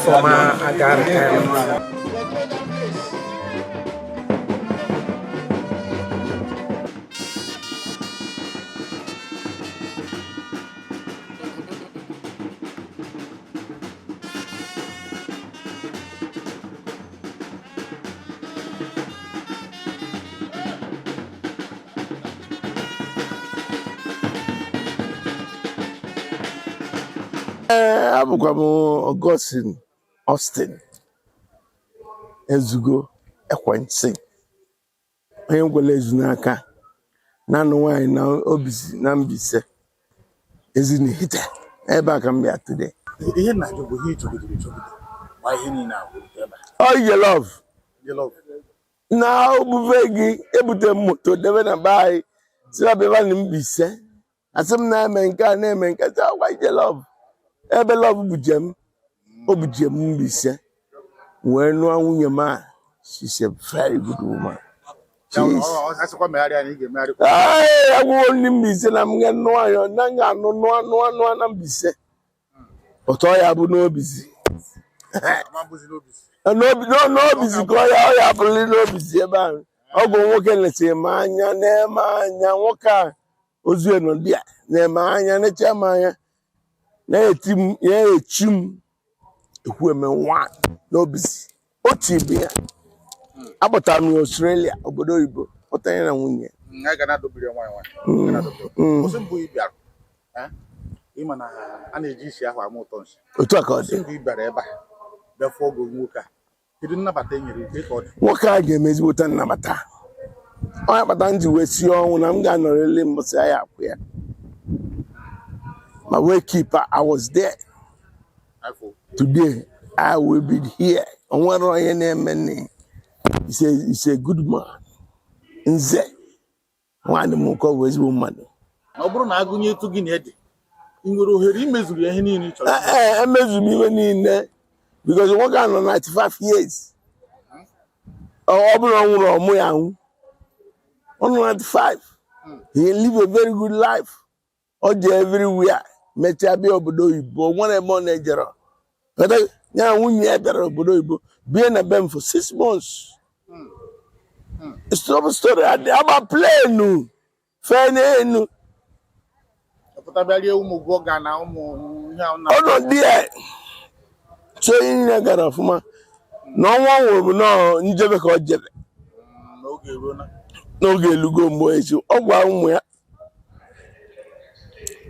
fọma aga retirement. Abụkwa m Augustine Austin ezugo ekwentị onye ngwele ezu n'aka na anụ nwaanyị na obisi na Mbaise ezinihite ebe a ka m bịa today. Ihe na-ajụ bụ ihe ịchọgidere gba ihe niile ahụ ebe ọ ye love na obuve gị ebute moto debe na be anyị si abịa na Mbaise asị m na-eme nke a na-eme nke a gwa ije love ebe love bụ jem o bụ jem Mbaise wee nụọ nwunye m a she's a very good woman. Agwụgwọ ndị Mbaise na m nụọ ya na nga anụ nụọ na Mbaise ụtọ ya bụ n'obizi n'obizi ka ọ ya bụrụli n'obizi ebe ahụ ọ bụ nwoke lechiri m anya na-eme anya nwoke a ozue nọ dị a na-eme anya na-eche m anya na-echi m ekwu eme nwa n'obizi otu ibe ya akpọtara m Australia obodo oyibo pụtara na nwunye ịma na a na-eji isi ahụ ama ụtọ nsi otu a ka ọ dị bịara ebe a bịafọ ogo nwoke a kedu nnabata e nyere ike ka ọ dị nwoke a ga-emeziwota nnabata onye kpata m ji wee sie ọnwụ na m ga-anọrịrị mbọsị ya akwụ ya my waykeeper I was there today I will be here onwere onye na-eme nne he's a good man nze Nwadimuko bụ ezigbo mmadụ ọ bụrụ na agụnye etu gị na ede ị nwere ohere imezuru ihe niile ị chọrọ emezuru m ihe niile because nwoke a nọ 95 years ọ bụrụ ọ nwụrụ ọmụ ya nwụ ọ nọ 95 he live a very good life ọ je everywhere mechaa bịa obodo oyibo nwere ebe ọ na-ejere ya nwunye ya bịara obodo oyibo bie na be m for 6 months stop story agba plenu fee enu ọnọdụ ya so ihe niile gara ọfụma na ọnwa nwụrụ bụ nọọ njebe ka ọ jebe n'oge elugo mgbe echi ọ gwa ụmụ ya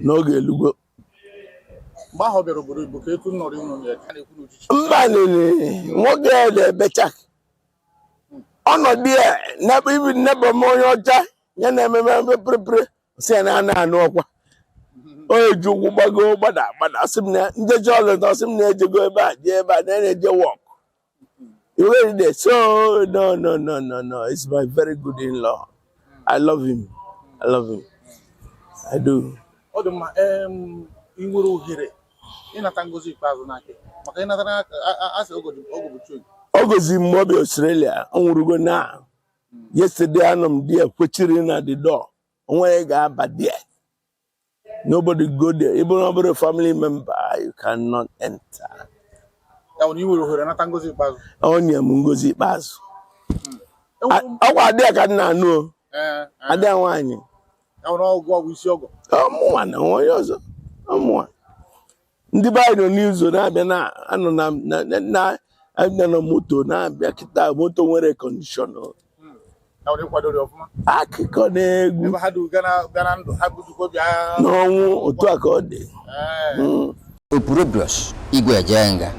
n'oge elugo mba nene nwoke ya na-ebecha ọnọdụ ya n'ebe ibi nnebe m onye ọcha ya na-ememe pere si ya na anụ ọkwa onye ji ụkwụ gbago gbada asị m na njeje ọlụta asị m na-ejego ebe a jee ebe a na-eje wọk iwere de so no it's my very good in-law I love him I do. Ọ dị mma ị nwere ohere ịnata ngozi ikpeazụ n'aka maka ịnatara asị ogozi mgbe ọ bịa Australia ọ nwụrụgo na yesterday anọ m die kwechiri na the door onwe ga-aba there. Nobody go there. Even over a family member, you cannot enter. Onye mungozi bazu. Awa ade ka na no. Ade anwanyi. Mwana onye ọzọ. Mwa. Ndị ba no news na abịa na anọ na anya na moto na-abịa kịta moto nwere kọndishọn akụkọ na-egwu n'ọnwụ otu a ka ọ dị Opurobios Igwe Jenga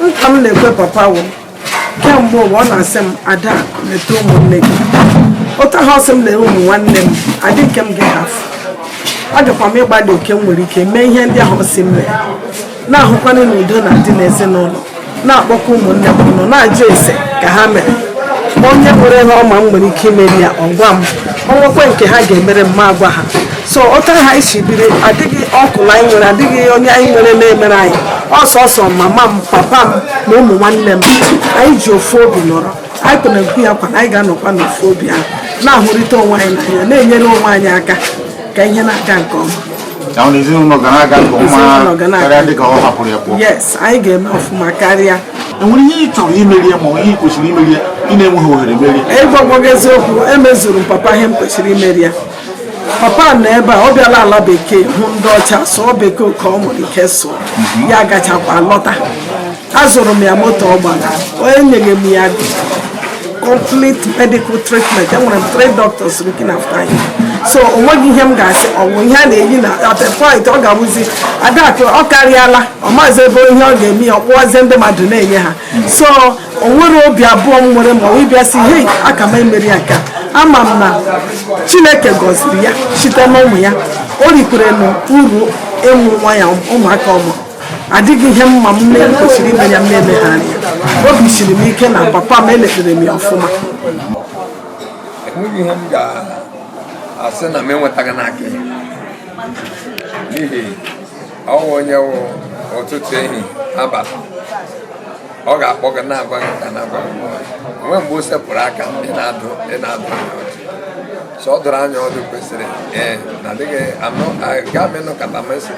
nka m na-ekwe papa wụ kemgbe ụwa ọ na-asị m ada leta ụmụnne gị ụta ha ọsị m lere ụmụ nwanne m adị nke m ga-ahafụ ọ dịkwa m ịgbalị oke m nwere ike mee ihe ndị ahụ ọsị m mere na-ahụkwana n'udo na dị n'ezinụlọ na-akpọkọ ụmụnne m nọ na-ajụ ese ka ha mere onye nwere ihe ọma m nwere ike imeri ya ọgwa m ọnwekwe nke ha ga-emere m ma agwa ha so ụta ha isi biri adịghị ọkụla anyị nwere adịghị onye anyị nwere na-emere anyị ọsọsọ mama m papa m na ụmụ nwanne m anyị ji ofu obi nọrọ anyị kwere ekwu ya kwa na anyị ga-anọkwa n'ofu obi ahụ na-ahụrịta onwe anyị n'anya na-enyere onwe anyị aka ka ihe na-aga nke ọma yes anyị ga-eme ọfụma karịa enwere ihe ị chọrọ imeri ma ihe ị kwesịrị imeri ị na-enweghị ohere meri ịgwagwago eziokwu emezuru m papa ihe m kwesịrị imeri ya papa nọ ebe a ọ bịala ala bekee hụ ndị ọcha sụọ bekee ka ọ mụrụ ike sụọ ya gachakwa lọta azụrụ m ya moto ọgbara onye nyere m ya complete medical treatment enwere m 3 doctors looking after him so onweghị ihe m ga-asị ọgwụ ihe a na-eyi na at a point ọ ga-abụzi adakụ ọ karịala ọ maazị ebe ihe ọ ga-eme ya ọkpụwazie ndị mmadụ na-enye ha so o nwere obi abụọ m nwere ma ọ ịbịa si hei aka m emeri ya ka ama m na Chineke gọziri ya site n'ụmụ ya o rikwere n'uru ịmụ nwa ya ụmụaka ọmụ adịghị ihe mma m na-ekwesịrị ime ya m na-emegharị ya obi siri m ike na papa m eletere m ya ọfụma enweghị ihe m ga-asị na m enwetaghị n'aka ya n'ihi ọnwa onye wụ ụtụtụ ehi abalị ọ ga-akpọ gị na-agwa gị ka na-agwa gị onwe mgbe o sepụrụ aka ị na-adụ so ọ dụrụ anya ọdụ kwesịrị na adịghị ga-amenụkata mesị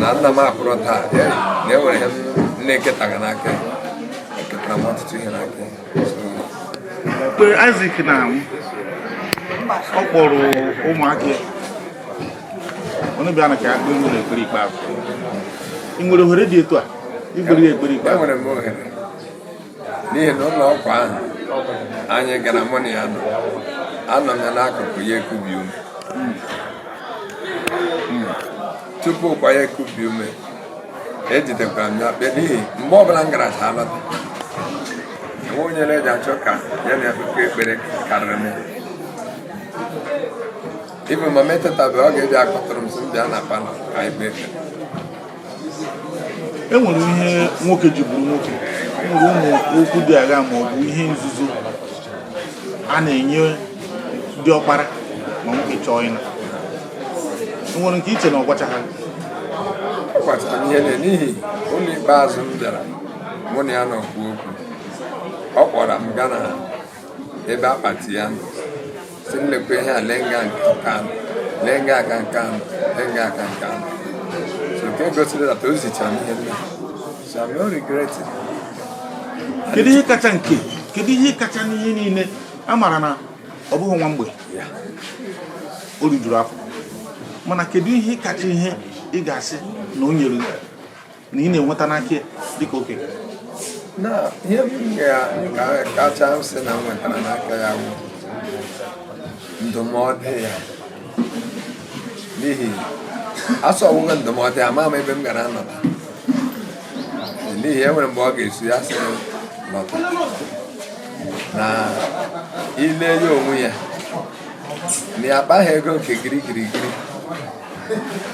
na nna m apụrụ taa na enwere ihe m na-eketaghị n'aka eketara m ọtụtụ ihe n'aka mgbe Isaac na-anwụ ọ kpọrọ ụmụaka onye bịa na ka ya kpee nwere ekpere ikpeazụ ị nwere ohere dị etu a igbere ekpere ikpeazụ enwere m ohere n'ihi na ụlọ ọkwa ahụ anyị gara mụ na ya anọ m ya n'akụkụ ya ekubi ume tupu kwa ya ekubi ume ejidekwara m ya kpe n'ihi mgbe ọbụla m gara cha alọta enwe onye na-eji achọ ka ya na akụkọ ekpere karịrị m ibe ma metetabeghị ọ ga-eji akpọtụrụ m sị m bịa na palọ ka anyị kpee ekpere enwere ihe nwoke ji bụrụ nwoke enwere ụmụ okwu dị agha ma ọ bụ ihe nzuzo a na-enye ndị ọkpara ma nwoke chọọ ịna enwere nke iche na ọgwacha ha ọkwachara ihe n'ihi ụlọ ikpeazụ m bịara mụ na ya n'okwu okwu ọ kpọrọ m gaa na ebe akpati ya nọ si nlekwa ihe a lenga nke anụ lenga aka nke anụ lenga aka nke anụ so nke gosiri that o zichara m ihe nne so I'm not regretting. Kedu ihe kacha n'ihe niile a mara na ọ bụghị nwa mgbe o rijuru afọ mana kedu ihe kacha ihe ị ga-asị na o nyere na ị na-enweta n'aka dịka okenye na ihe m kacha sị na m nwetara n'aka ya bụ ndụmọdụ ya n'ihi asọ ọgwụgwọ ndụmọdụ ya ama m ebe m gara anọta n'ihi enwere mgbe ọ ga-esu ya sị lọta na ile ya onwe ya na ya akpaghị ego nke girigirigiri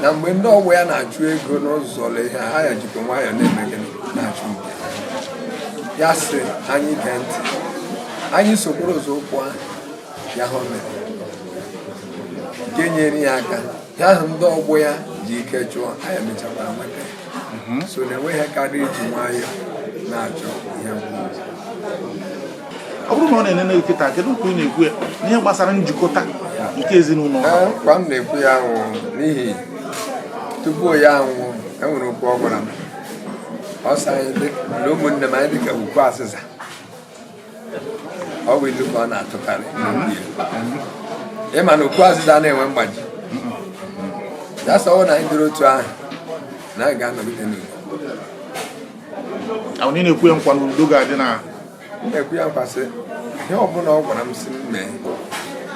na mgbe ndị ọgbọ ya na-achụ ego n'ụzọ ihe anya jikwa nwayọọ na-eme gịnị na-achụ nke ya sị anyị gee ntị anyị sokwuru ụzọ ụkwụ ahụ ya ha mere nke nyere ya aka ya ahụ ndị ọgbọ ya ji ike chụọ anyị mechakwara nweta so na-enweghị karịa iji nwayọọ na-achọ ihe mgbe ọ bụrụ na ọ na-enene nkịta kedu ka ị na-ekwu ya n'ihe gbasara njikọta nke ezinụlọ kwa m na-ekwu ya ahụ n'ihi tupu ya anwụ enwere okwu ọ gwara m ọ sị anyị na ụmụnne m anyị dịka ukwu asịsa ọ bụ ilu ka ọ na-atụkarị ịma na okwu asịsa na-enwe mgbaji ya sọwọ na anyị dịrị otu ahụ na anyị ga-anọgide n'udo onye na-ekwu ya nkwa n'udo ga-adị na na-ekwu ya nkwasị ihe ọbụla ọ gwara m si mee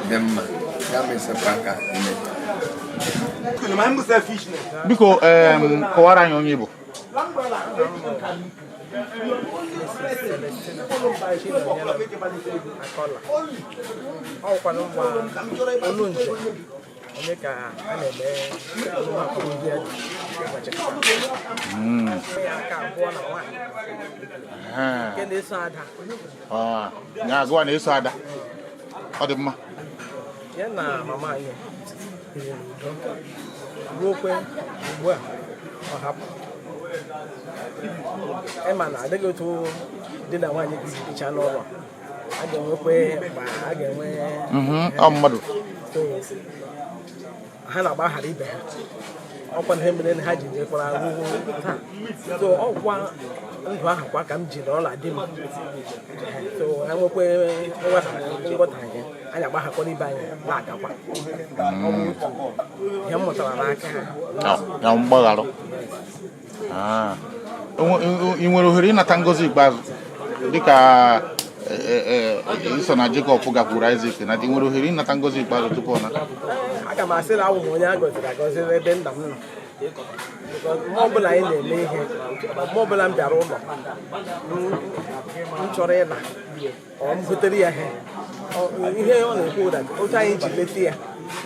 dị mma ya mesepụ aka ime biko kọwara anyị onye bụ onye ka a na-eme akọmọdụ ya aka abụọ na nwaanyị nke na-eso ada ya agụwa na-eso ada ọ dị mma ya na mama anyị biri n'udo ruokwe ugbu a ọ hapụ ịma na adịghị otu di na nwaanyị ga-ehicha n'ụlọ a ga-enwekwe mgbe a ga-enwe mmadụ ha na-agbaghara ibe ha ọkwa na ihe mere na ha ji nyekwara ahụhụ taa so ọkwa ndụ ahụ kwa ka m ji na ọla di m so enwekwe nghọtahie anyị agbaghakwa ibe anyị na-agakwa ọ bụ otu ihe m mụtara n'aka ya mgbagharụ ị nwere ohere ịnata ngọzi ikpeazụ dịka iso na Jacob gakwuru Isaac na ị nwere ohere ịnata ngọzi ikpeazụ tupu ọ nata aga m asị na awụ m onye a gọziri agọzi ebe nna m nọ mgbe ọbụla anyị na-eme ihe mgbe ọbụla m bịara ụlọ m chọrọ ịla ọ m gotere ya ihe ọ na-ekwu ụda otu anyị ji leta ya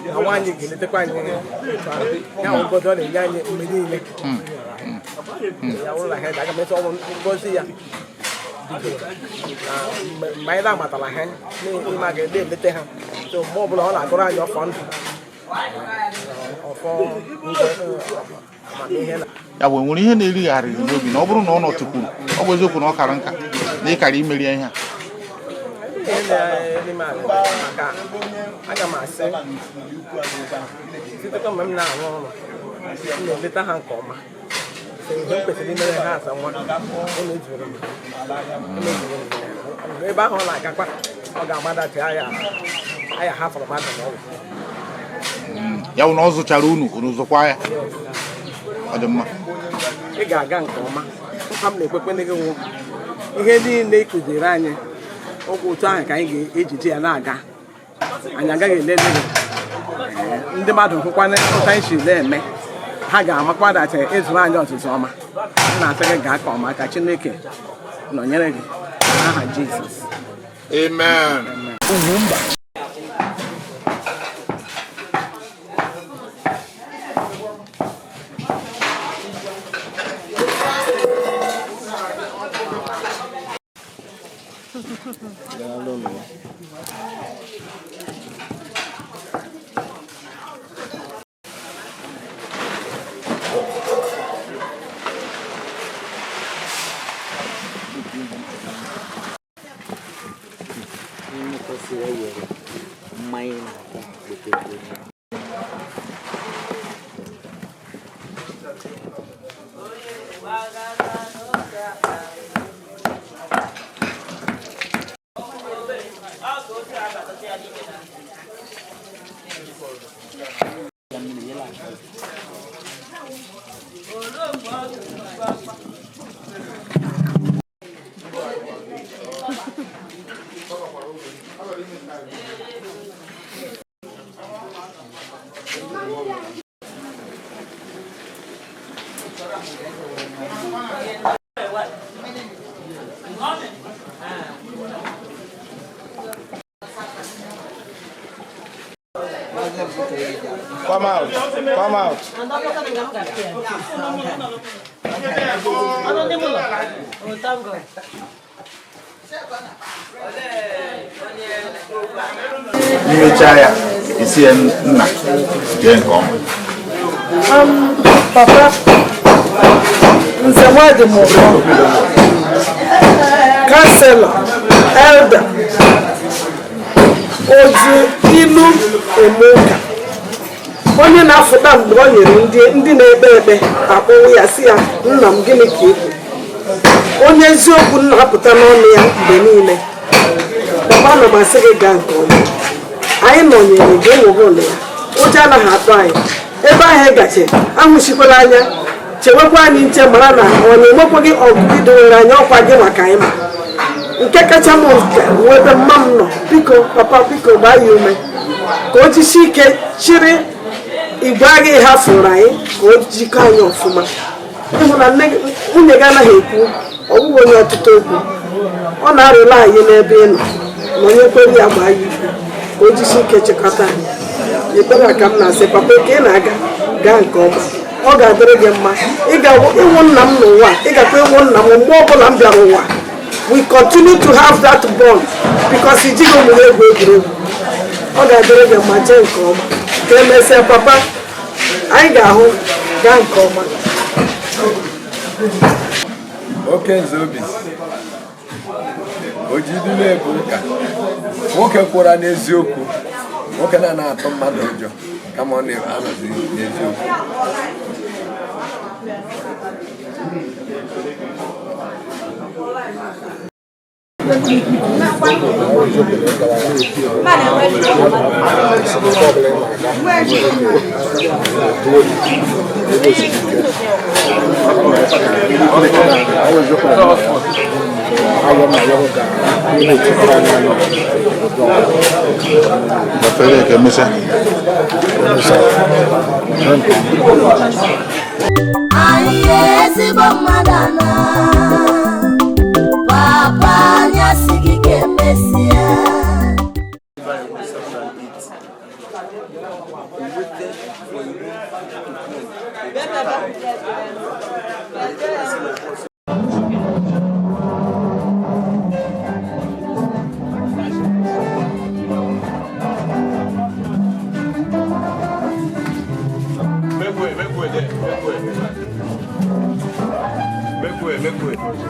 na nwaanyị ga-eletakwa anyị ya ogodo ọ na-enye anyị mgbe niile ya ụlọ ha aga m esi ọnwụ ngozi ya mgbe anyị na-amatara ha n'ime aga na-eleta ha so mgbe ọbụla ọ na-agụrụ anyị ọfọ ndụ ya bụ nwere ihe na-erigharịrị n'obi na ọ bụrụ na ọ nọtụkwuru ọ bụ eziokwu na ọ kara nka na ịkara imeri ihe a aga m asị sitekwa mgbe m na-arụ ọrụ m na-eleta ha nke ọma ihe m kwesịrị imere ha asa nwa ebe ahụ ọ na-agakwa ọ ga-agbadachi aya hafụrụ mmadụ n'ọgwụ ya bụ na ọ zụchara unu zụkwa ya ọ dị mma ị ga-aga nke ọma ha m na-ekwekwe gị nwụ ihe niile ịkụziri anyị ụkwụ otu ahụ ka anyị ga-ejiji ya na-aga anyị agaghị elele gị ndị mmadụ hụkwana ụta anyị si na-eme ha ga-amakwa dacha ịzụrụ anyị ọzụzụ ọma m na-asị gị gaa ka ọma ka Chineke nọnyere gị n'aha Jizọs amen Ugwumba Come out. Come out. Mmechaya isi nna jee nke ọma. Papa, Nwadimuko, Councilor, Elder, Ilu Emoka. Onye na-afụta mgbe ọ nyere ndị na-ekpe ekpe akpọwụ ya si ya nna m gịnị ka ikwu. Onye eziokwu na-apụta n'ọnụ ya mgbe niile. Papa na masị gị gaa nke ọma. Anyị nọnyere gị enweghị ụlọ ya. Ụjọ anaghị atụ anyị. Ebe ahụ gache ahụchikwala anya chewekwa anyị nche mara na ọ na-emekwaghị ọgụgụ dowere anya ọkwa gị maka anyị ma nke kacha m ebe mma m nọ biko papa biko gbaa ya ume ka o jisi ike chịrị igwe agha ha fụrụ anyị ka o jikọ anyị ọfụma ịhụ na nwunye gị anaghị ekwu ọgwụgwọ onye ọtụtụ okwu ọ na-arịla anyị n'ebe ị nọ na onye kwere ya gbaa ya ikwu ka o jisi ike chịkọta anyị ekpere ka m na-asị papa ka ị na-aga gaa nke ọma ọ ga-adịrị gị mma ịwụ nna m n'ụwa ị gakwa ịwụ nna m mgbe ọbụla m bịara ụwa we continue to have that bond because ijighị ụmụ ya egwu egwuregwu ọ ga-adịrị gị mma jee nke ọma ka emesịa papa anyị ga-ahụ gaa nke ọma. Oke nze obi ojidile bụ ụka nwoke kwụra n'eziokwu nwoke na-atụ mmadụ ụjọ kama ọ na-anọzi n'eziokwu. Papa nyasigi kemesia.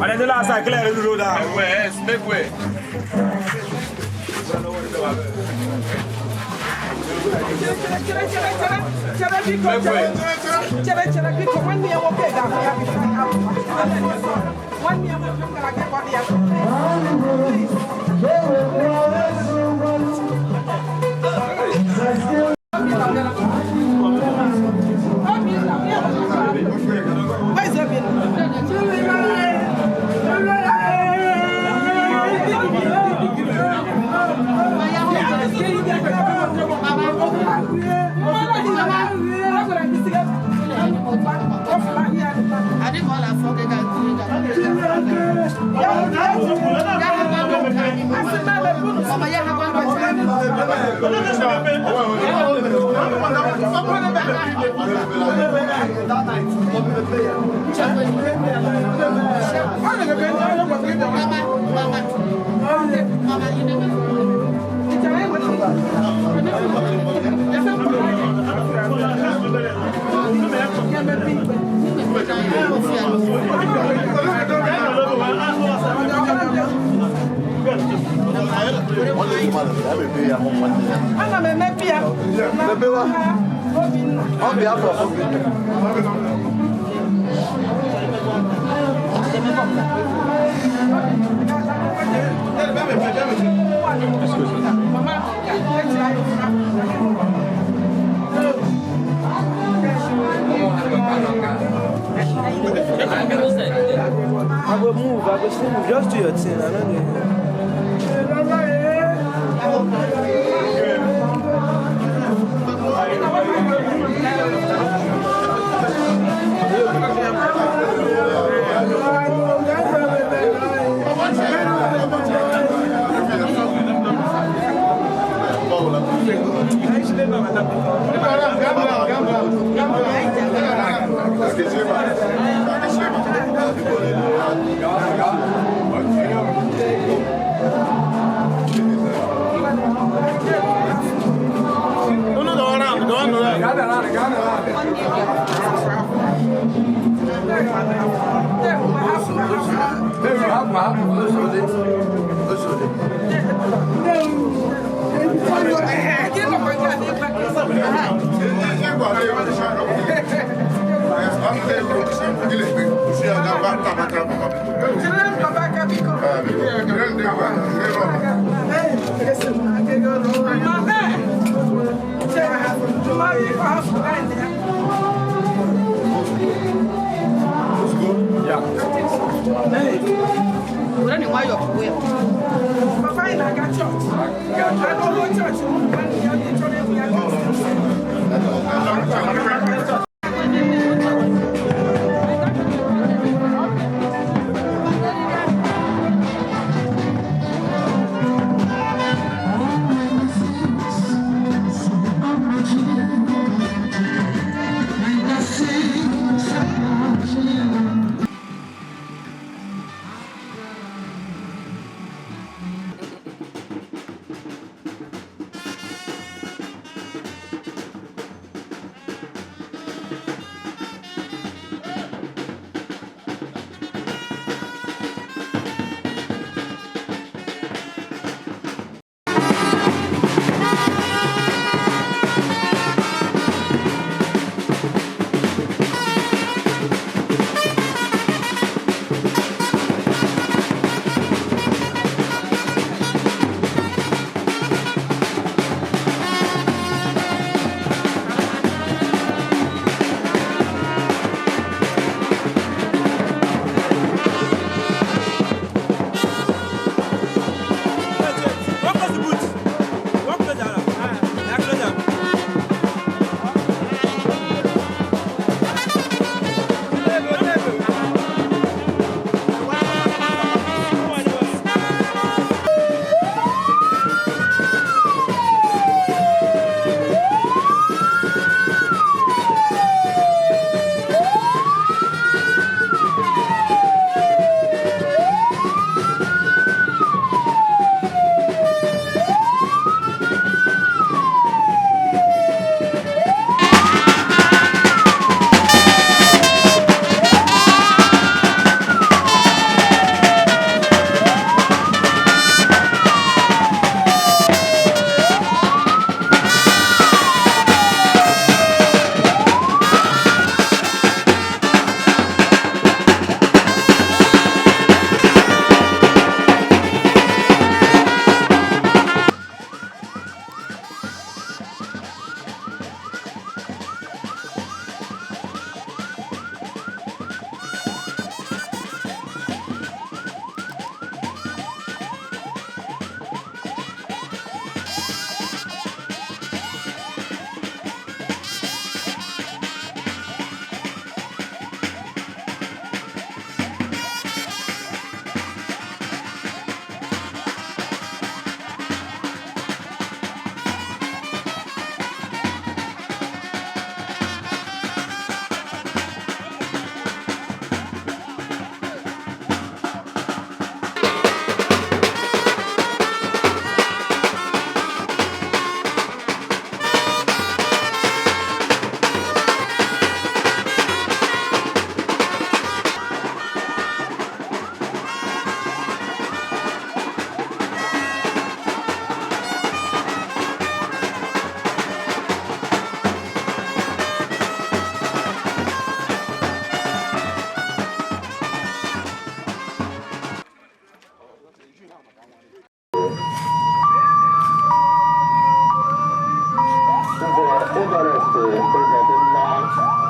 Allez, de là, ça claire le road. Make way. On behalf of I will move, just do your thing. I don't know. Actually, no,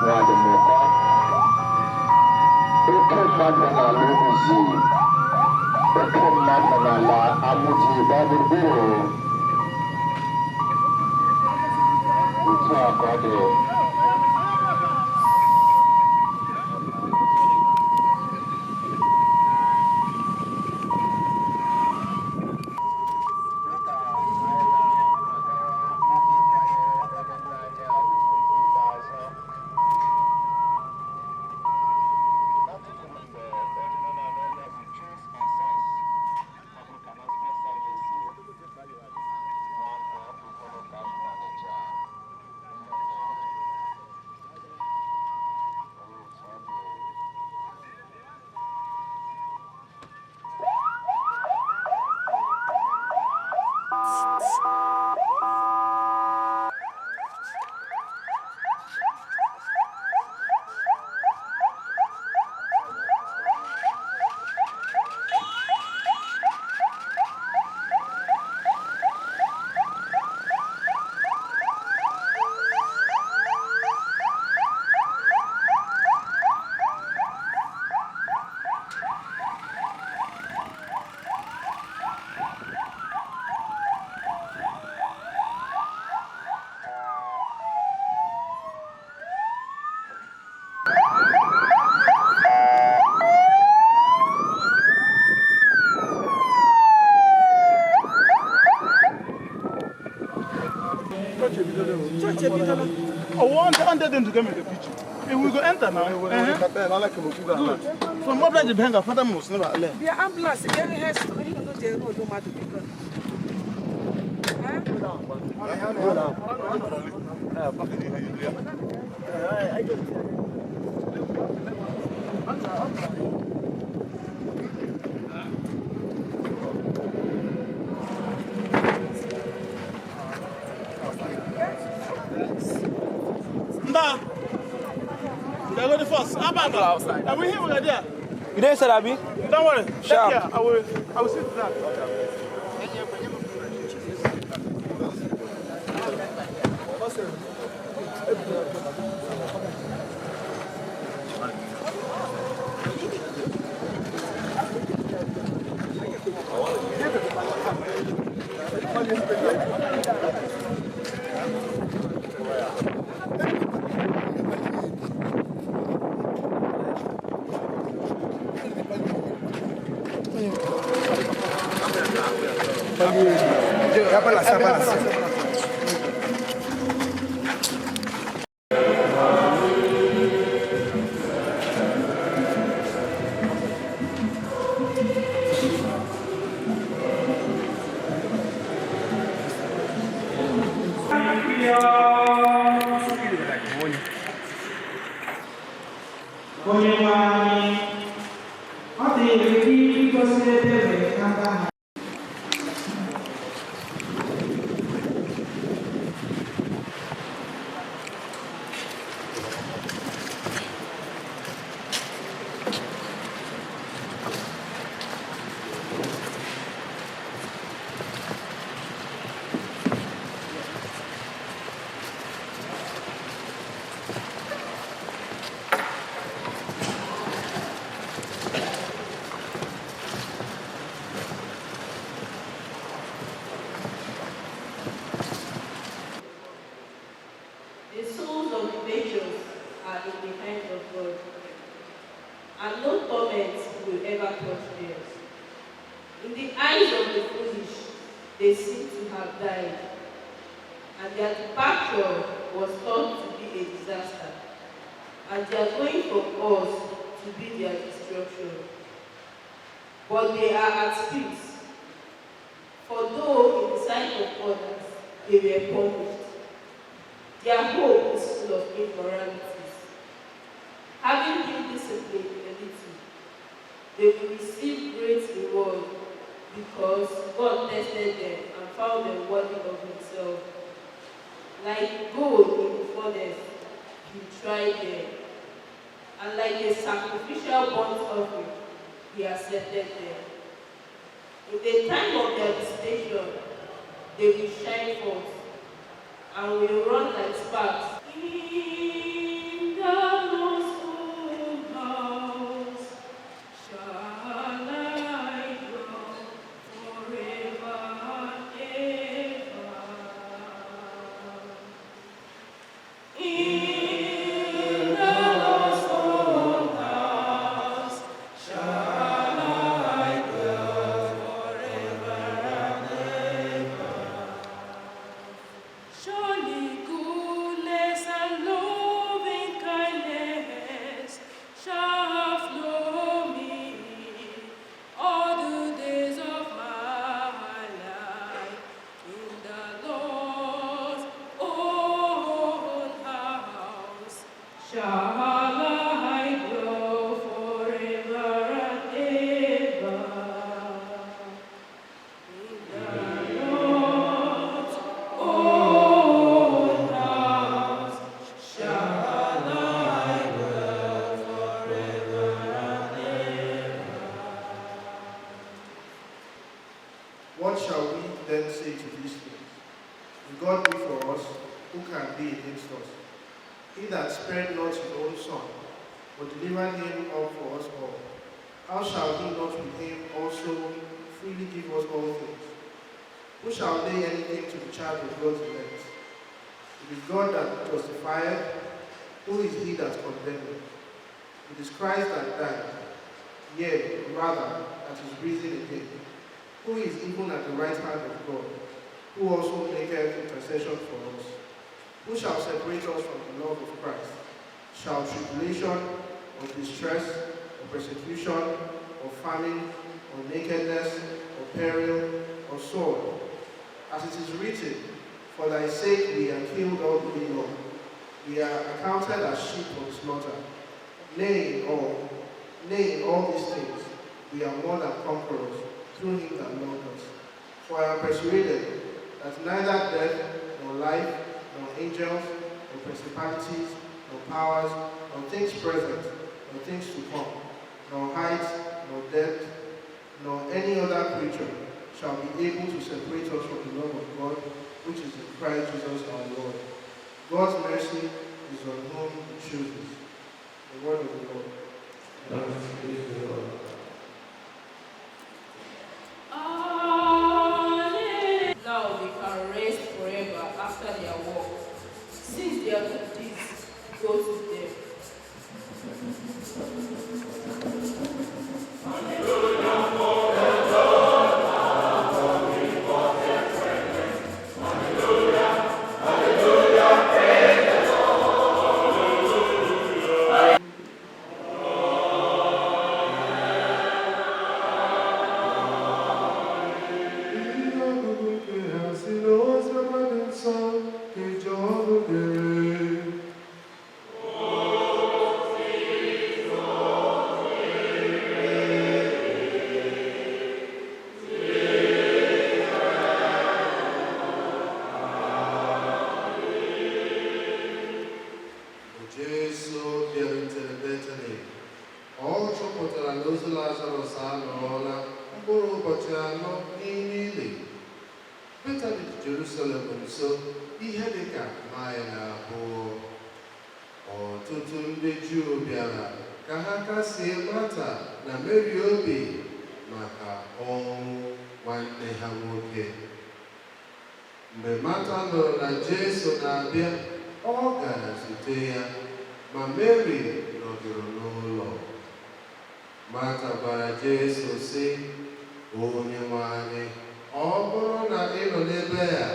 Nwadimuko. Oke mmadụ n'ala Uzi, oke mmadụ n'ala Amuji gburugburu. Otu a ka ọ dị. game in the kitchen. And we go enter now. Good. From what the hang Father must never let. The ambulance, every has to be no jail, no matter because. They're going first. Outside. Are we here? We're there. You didn't say that, Abi? Don't worry. Sharp. Yeah, I will sit down. And no torment will ever touch them. In the eyes of the foolish, they seem to have died, and their departure was thought to be a disaster, and their going from us to be their destruction. But they are at peace, for though in the sight of others they were punished, their hope is full of immoralities. Having been disciplined a little, they will receive great reward, because God tested them and found them worthy of himself. Like gold in the furnace, he tried them, and like a sacrificial burnt offering, he accepted them. In the time of their visitation, they will shine forth, and will run like sparks. In the Lord's own house shall I dwell forever and ever. In the Lord's own house shall I dwell forever and ever. Surely goodness and loving kindness shall follow me all the days of my life. In the Lord's own house shall I dwell forever and ever. In the Lord's own house shall I dwell forever and ever. What shall we then say to these things? If God be for us, who can be against us? He that spared not his own son, but delivered him up for us all, how shall he not with him also freely give us all things? Who shall lay anything to the charge of God's elect? It is God that justifieth. Who is he that condemneth? It is Christ that died, yea, rather, that is risen again, who is even at the right hand of God, who also maketh intercession for us. Who shall separate us from the love of Christ? shall tribulation, or distress, or persecution, or famine, or nakedness, or peril, or sword. As it is written, for thy sake we are killed all the day long. We are accounted as sheep for the slaughter. Nay, in all these things, we are more than conquerors through him that loved us. For I am persuaded that neither death, nor life, nor angels, nor principalities, nor powers, nor things present, nor things to come, nor height, nor depth, nor any other creature shall be able to separate us from the love of God, which is in Christ Jesus our Lord. God's mercy is on whom he chooses. The word of the Lord. Now they can rest forever after their work, since their good deeds go to them. Ọtụtụ ndị Juu bịara ka ha kasie Mata na Mary obi maka ọnwụ nwanne ha nwoke. Mgbe Mata nụrụ na Jesu na-abịa, ọ gara zute ya, ma Mary nọdụrụ n'ụlọ. Mata gwara Jesu sị, Onyenwe anyị, ọ bụrụ na ị nọ n'ebe a,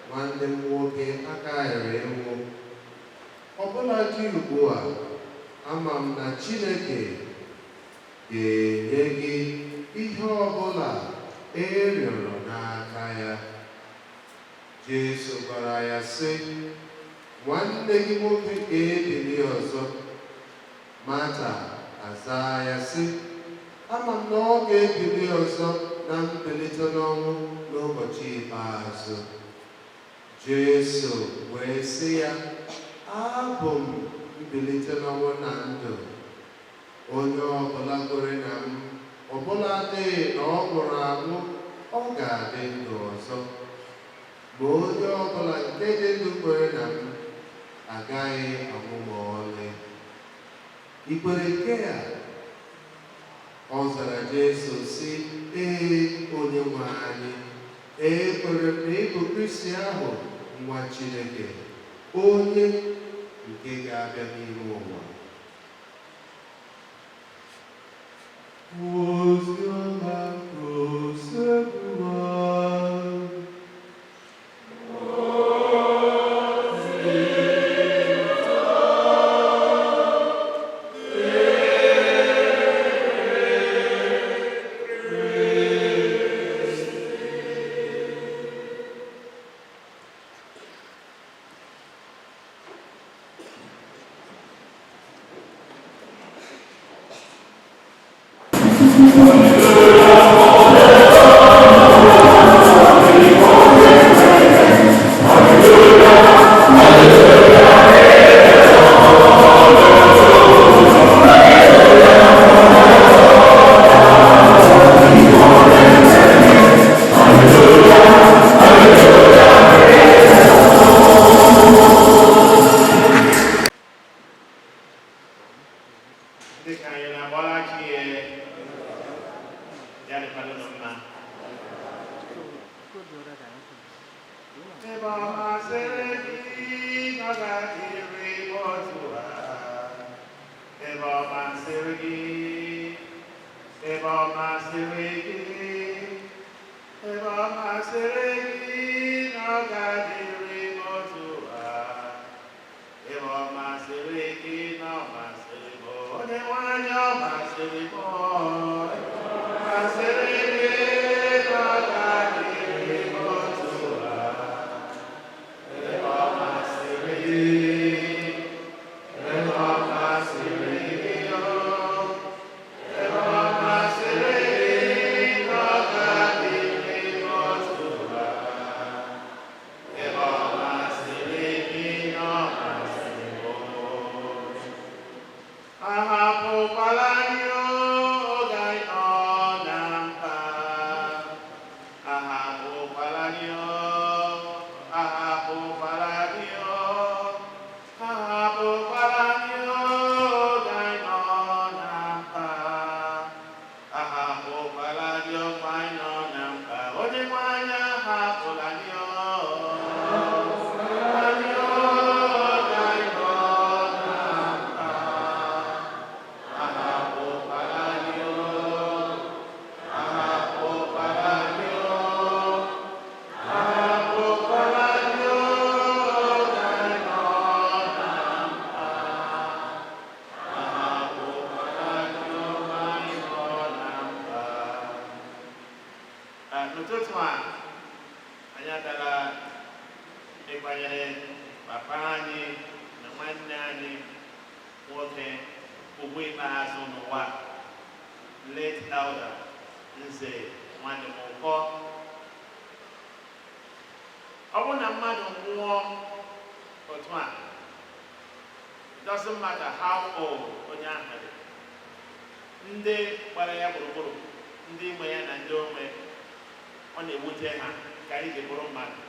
nwanne m nwoke akaghịrị ịnwụ. Ọbụladị ugbu a, ama m na Chineke ga-enye gị ihe ọbụla e rịọrọ n'aka ya. Jesu gwara ya sị, nwanne gị nwoke ga-ebili ọzọ. Mata azaa ya sị, ama m na ọ ga-ebili ọzọ na mbilite n'ọnwụ n'ụbọchị ikpeazụ. Jesu wee sị ya, abụ m mbilite n'ọnwụ na ndụ. Onye ọbụla kwere na m, ọbụladị na ọ nwụrụ anwụ, ọ ga-adị ndụ ọzọ. Ma onye ọbụla nke dị ndụ kwere na m agaghị anwụ ma ọlị. I kwere nke a? Ọ zara Jesu sị, ee, Onyenwe anyị, ekwere m na ị bụ Kristi ahụ, nwa Chineke, onye nke ga-abịa n'ime ụwa. Oziọma prosebuwa. Eva Masereki na Late elder Nwadimuko. It doesn't matter how old onye ahụ dị. Ndị gbara ya gburugburu, ndị nwe ya na ndị ome, ọ na-ewute ha ka anyị ji bụrụ mmadụ.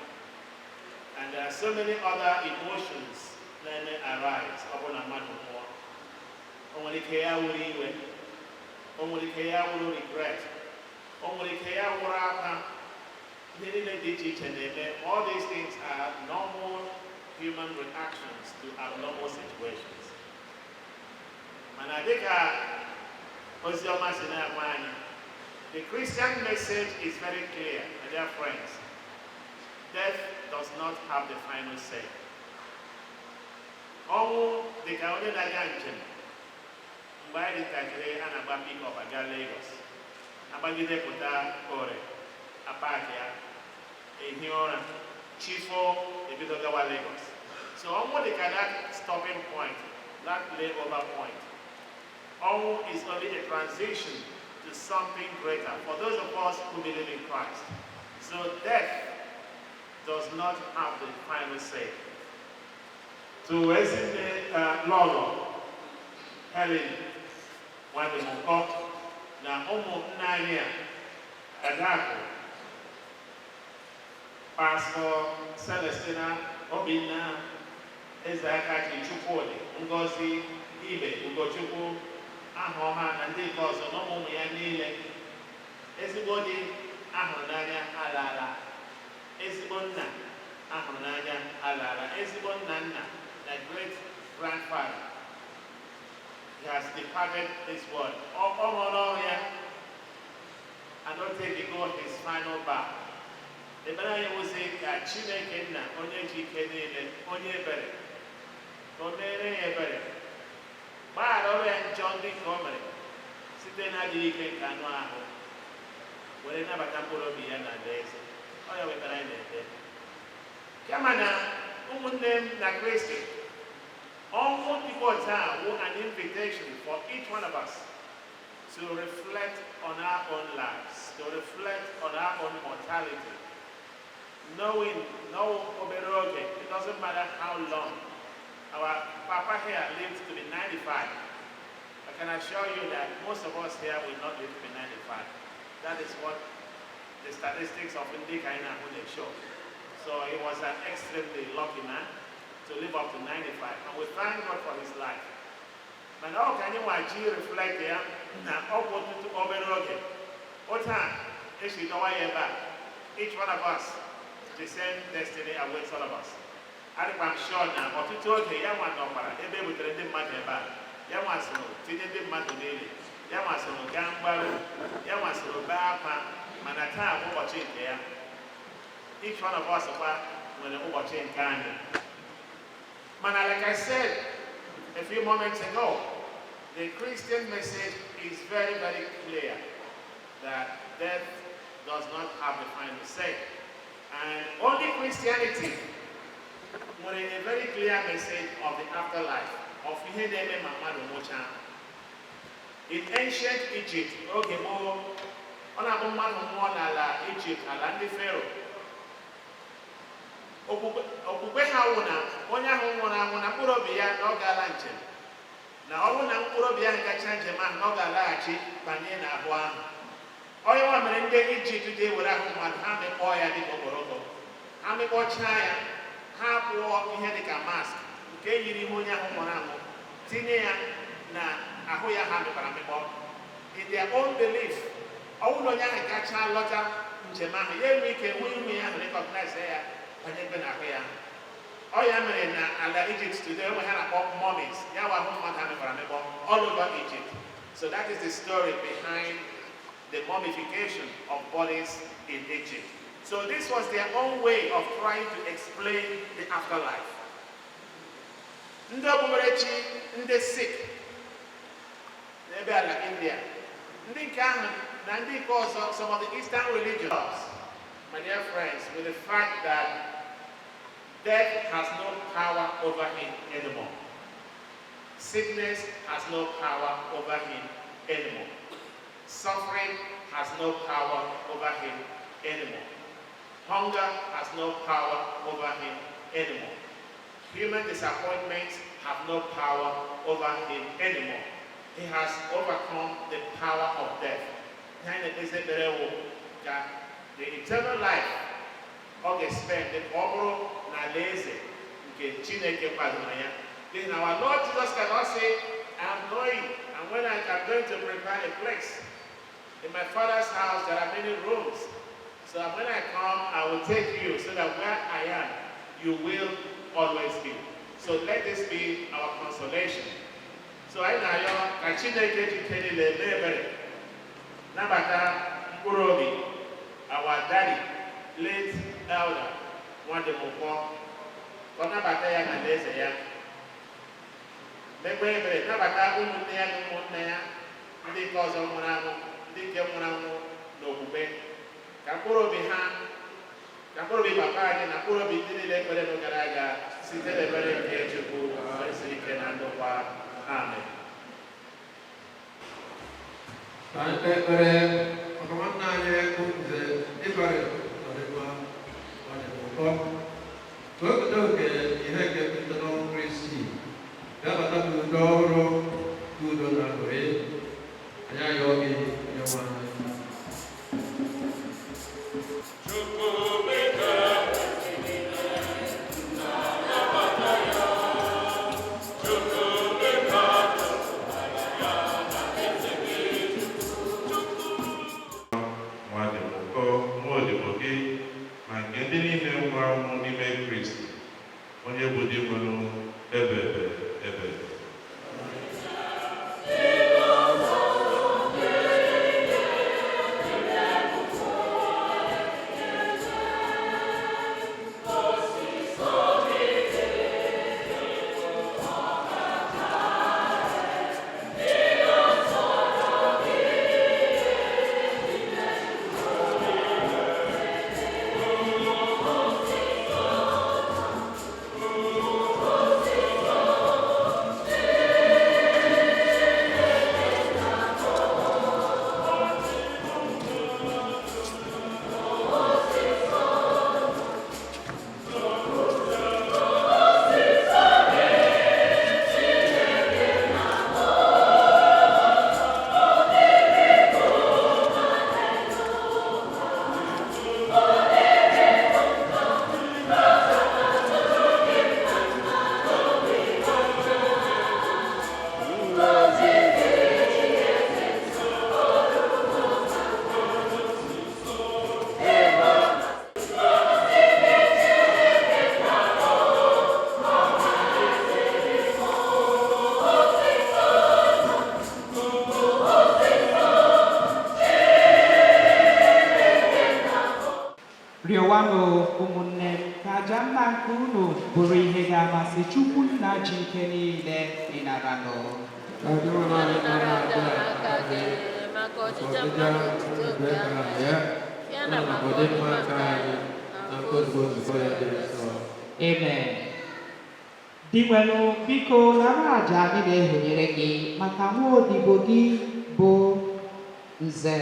And there are so many other emotions that may arise upon a man nwụọ. O nwere ike ya wuru iwe, o nwere ike ya wuru regret, o nwere ike ya wuru aka. Ihe niile dị iche iche na-eme. All these things are normal human reactions to abnormal situations. Mana dịka oziọma si na-agwa anyị, the Christian message is very clear, my dear friends. Death does not have the final say. Ọnwụ dịka onye na-aga njem mgbe anyị dị ntakịrị a na-agba pick-up aga Lagos, agbagide pụta Ore, apaki ya, ehi ụra, chifo ebido gawa Lagos. So ọnwụ dịka that stopping point, that layover point. Ọnwụ is only a transition to something greater for those of us who believe in Christ. So death does not have the final say. To Ezinne Lolo, Helen Nwadimuko, na ụmụnne anyị Adakụ, Pastor Celestina Obinna, Ezeakachi Chukwudi, Ngozi Ibe Ugochukwu, Ahụọma na ndị nke ọzọ na ụmụ ya niile. Ezigbo di ahụrụ n'anya alaala. Ezigbo nna ahụrụ n'anya alaala. Ezigbo nna nna, the great grandfather, he has departed this world. I don't think he got his final bow. The Bible will say that Chineke nna onye ji ike niile, onye ebere, o mere ya ebere. Gbaghara ọrụ ya njọ ndị nke o mere site n'adịghị ike nke anụ ahụ, were nabata mkpụrụ obi ya na alaeze. Ọ ya wetara anyị na-ede. Kama na ụmụnne m na Kristi, ọnwụ dịka taa wụ an invitation for each one of us to reflect on our own lives, to reflect on our own mortality, knowing no obere oge, it doesn't matter how long. Our Papa here lived to be 95. I can assure you that most of us here will not live to be 95. That is what the statistics of Indikaina would show. So he was an extremely lucky man to live up to 95. And we thank God for his life. But how can you reflect here? Now, each one of us, the same destiny awaits all of us. I'm sure now, but to tell you, young one, ebe butere ndị mmadụ ebe a, ya nwasịrị tinye ndị mmadụ n'ili, ya nwasịrị gaa mgbaru, ya nwasịrị bee akwa, mana taa bụ ụbọchị nke ya. Each one of us nwere ụbọchị nke anyị. Mana like I said a few moments ago, the Christian message is very, very clear that death does not have the final say. And only Christianity was a very clear message of the afterlife, of in ancient Egypt, okay, Egypt, Pharaoh. Okpukpe ha wụ na onye ahụ nwụrụ anwụ na mkpụrụ obi ya na ọ ga-ala njem, na ọ bụrụ na mkpụrụ obi ya gacha njem ahụ na ọ ga-alaghachi banye n'ahụ ahụ. Onye nwa mere ndị Ijipt ji ewere ahụ mmadụ ha mekpọọ ya dịka okporoko, ha mekpọchaa ya, ha kpụọ ihe dịka mask nke yiri ihe onye ahụ nwụrụ anwụ, tinye ya na ahụ ya ha mekpara mekpọ. In their own belief, ọ bụrụ na onye ahụ gacha lọta njem ahụ ya enwe ike nwe ihu ya ahụ recognize ya. All over Egypt. So that is the story behind the mummification of bodies in Egypt. So this was their own way of trying to explain the afterlife. Ndị Sikh, ebe ala India, ndị nke ahụ na ndị nke ọzọ, some of the Eastern religions, my dear friends, with the fact that death has no power over him anymore. Sickness has no power over him anymore. Suffering has no power over him anymore. Hunger has no power over him anymore. Human disappointments have no power over him anymore. He has overcome the power of death. The eternal life ọ ga-spend ọ bụrụ na alaeze nke Chineke kwadoro ya. Then our Lord Jesus cannot say, I am going, and when I am going to prepare a place. In my Father's house there are many rooms. So when I come, I will take you so that where I am, you will always be. So let this be our consolation. So I know ka Chineke jikere lebere nabata mkpụrụ obi our daddy, late elder, Nwadimuko, nabata ya na alaeze ya. Mekwe ebere nabata ụmụnne ya na ụmụnne ya, ndị nke ọzọ nwụrụ anwụ, ndị nke nwụrụ anwụ n'okwukwe. Ka mkpụrụ obi ha, ka mkpụrụ obi papa anyị na mkpụrụ obi ndị niile ekpere n'oge aga site n'ebere nke Chukwu siri ike na ndokwa. Amen. ekpere maka nwanne anyị Nze ịbara ọdịgwa ọdịgwa ka obodo nke ihe nke pụta n'ọnwụ Kristi ga-abata n'udo ọhụrụ udo na aṅụrị anyị ayọ gị nyewa onye bụ di nwere ebe Rịọwanụ ụmụnne ka aja mma nke unu bụrụ ihe ga-amasị Chukwu nna ji ike niile ịnaranụ. Amen. Dimwelu biko nara aja anyị na-ehonyere gị maka nwa odibo gị bụ Nze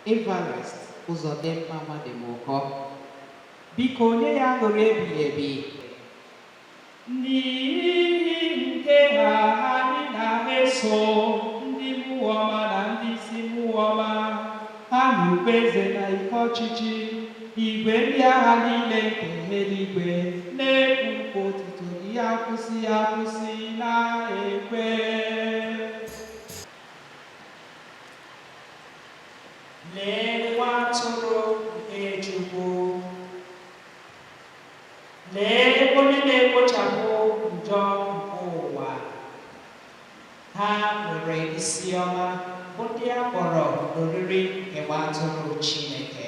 Evarist Uzodimma Nwadimuko. Biko nye ya aṅụrị ebighị ebi. N'ihi nke ha anyị na-eso ndị mmụọ ọma na ndị isi mmụọ ọma ha na eze na ike ọchịchị igwe ndị agha niile nke eluigwe na-ekwu otuto ihe akwụsị na-ekwe. Lee nwa atụrụ nke Chukwu, lee onye na-ekpochapụ njọ nke ụwa. Ha nwere isi ọma bụ ndị a kpọrọ n'oriri nke nwa atụrụ Chineke.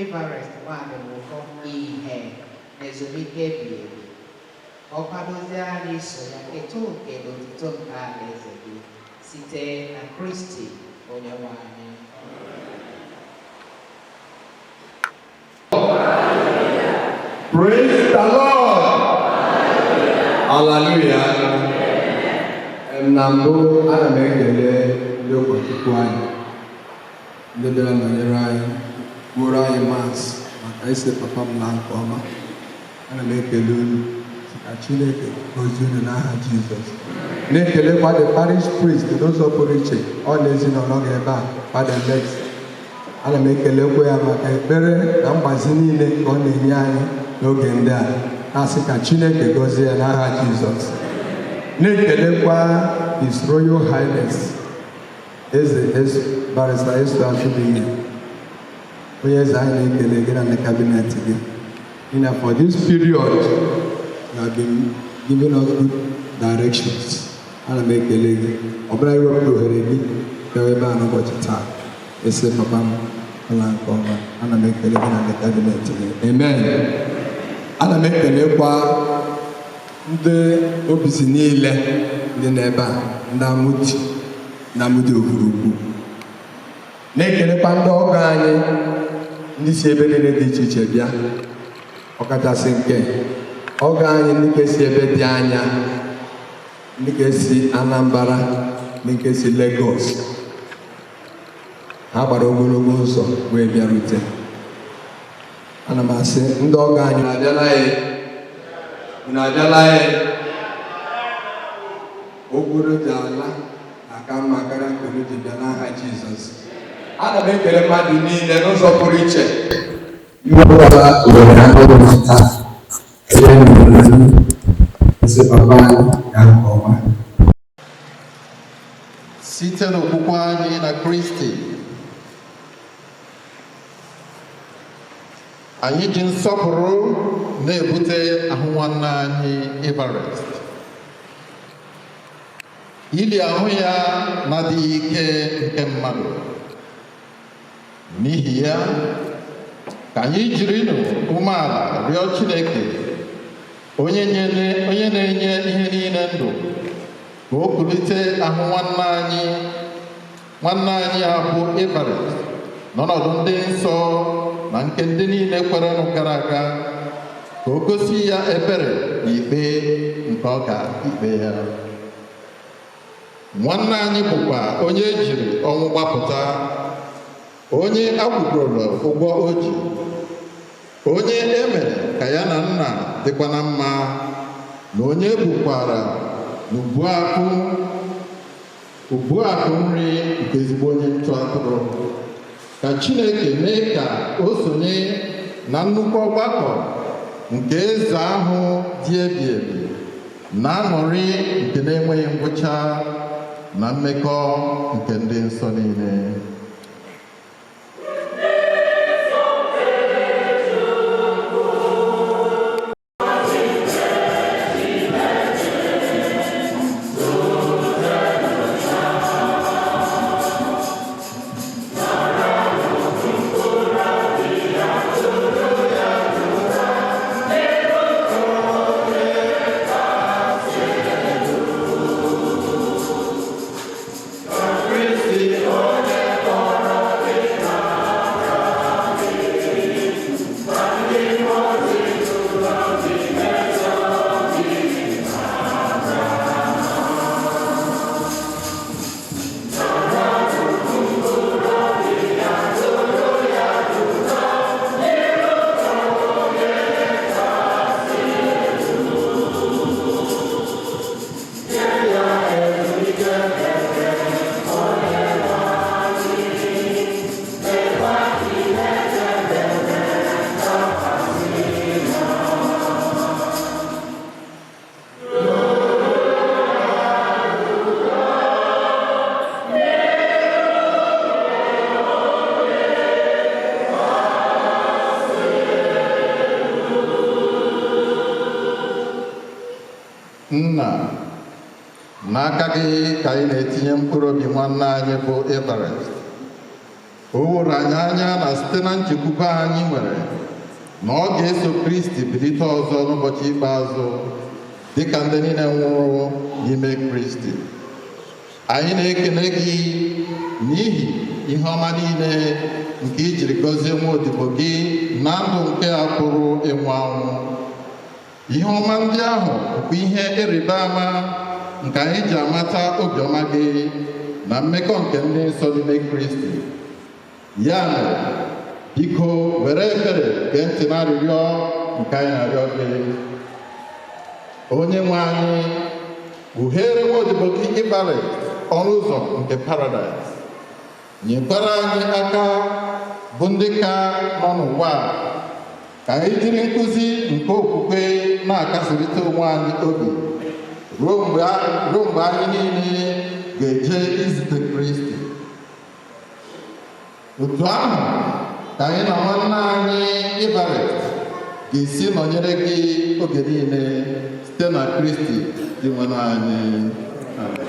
Evarist Nwadimuko ihe n'ezumike ebighị ebi. Ọ kwadozie anyị so ya keto oke n'otito nke alaeze gị site na Kristi onye nwe anyị. Praise the Lord. Hallelujah. Na mbụ ana m ekele ndị ụkọchukwu anyị ndị bịara nọnyere anyị bụrụ anyị maasị maka isi papa m na nke ọma. Ana m ekele unu ka Chineke gozie unu n'aha Jizọs. Na-ekelekwa the parish priest n'ụzọ pụrụ iche ọ na ezinụlọ gị ebe a Father Lex. Ana m ekelekwa ya maka ekpere na mgbazi niile ka ọ na-enye anyị n'oge ndị a. Na-asị ka Chineke gozie ya n'aha Jizọs. Na-ekelekwa His Royal Highness Eze Barrister Esther Ashubinye, onye eze anyị na-ekele gị na ndị kabinet gị. For this period, you have been giving us good directions. Ana m ekele gị. Ọ bụla iwepụta ohere gị gawa ebe a n'ụbọchị taa. Ese papa m ụlọ nke ọma. Ana m ekele gị na ndị kabinet gị. Amen. Ana m ekelekwa ndị obisi niile dị n'ebe a, ndị amụdị okwurukwu. Na-ekelekwa ndị ọgọ anyị ndị si ebe niile dị iche iche bịa, ọkachasị nke ọgọ anyị ndị nke si ebe dị anya, ndị nke si Anambra, ndị nke si Lagos. Ha gbara ogologo ụzọ wee bịarute. Ana m asị ndị ọgọ anyị unu abịala ya obodo ji ala aka mma karịa nkuru ji bịa n'aha Jizọs. Ana m ekele mmadụ niile n'ụzọ pụrụ iche. Ihe ọbụla were anọrụ n'aka ebe nụrụ isi papa anyị ga nke ọma. Site n'okwukwe anyị na Kristi, anyị ji nsọpụrụ na-ebute ahụ nwanne anyị Everest. Ili ahụ ya na-adịghị ike nke mmadụ. N'ihi ya, ka anyị jiri umeala rịọ Chineke, onye na-enye ihe niile ndụ, ka o kulite ahụ nwanne anyị abụ Everest n'ọnọdụ ndị nsọ na nke ndị niile kwerenụ gara aga, ka o gosi ya ebere na ikpe nke ọ ga-ikpe ya. Nwanne anyị bụkwa onye ejiri ọnwụ gbapụta, onye akwụgoro ụgwọ o ji, onye emere ka ya na nna dịkwa na mma, na onye bukwara n'ubu akụ nri nke ezigbo onye ntụ atụrụ. Ka Chineke mee ka o sonye na nnukwu ọgbakọ nke eze ahụ dị ebi ebi, na aṅụrị nke na-enweghị ngwụcha, na mmekọ nke ndị nsọ niile. Nna, n'aka gị ka anyị na-etinye mkpụrụ obi nwanne anyị bụ Everest. O wuru anyị anya na site na nchekwube anyị nwere na ọ ga-eso Kristi bilite ọzọ n'ụbọchị ikpeazụ dịka ndị niile nwụrụ n'ime Kristi. Anyị na-ekele gị n'ihi ihe ọma niile nke i jiri gọzie nwaodibo gị na ndụ nke a pụrụ ịnwụ anwụ. Ihe ọma ndị ahụ bụkwa ihe ịrịba ama nke anyị ji amata obiọma gị na mmekọ nke ndị nsọ n'ime Kristi. Ya mere, biko were ebere gee ntị na arịrịọ nke anyị na-arịọ gị. Onye nwe anyị, kpugheere nwaodibo gị Everest ọnụ ụzọ nke Paradaịs. Nyekwara anyị aka bụ ndị ka nọ n'ụwa ka anyị jiri nkụzi nke okwukwe na-akasịrịta onwe anyị obi ruo mgbe anyị niile ga-eje izute Kristi. Otu ahụ ka anyị na nwanne anyị Everest ga-esi nọnyere gị oge niile site na Kristi dị nwanne anyị. Amen.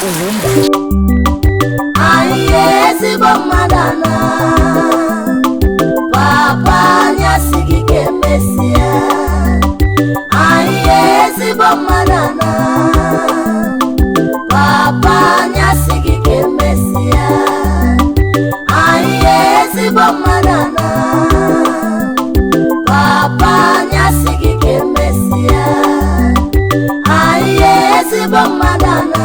UGWUMBA. Anyị ezigbo mmadụ na papa anyị asịghị ka emesịa. Anyị ezigbo mmadụ na papa anyị asịghị ka emesịa. Anyị ezigbo mmadụ na papa anyị asịghị ka emesịa. Anyị ezigbo mmadụ na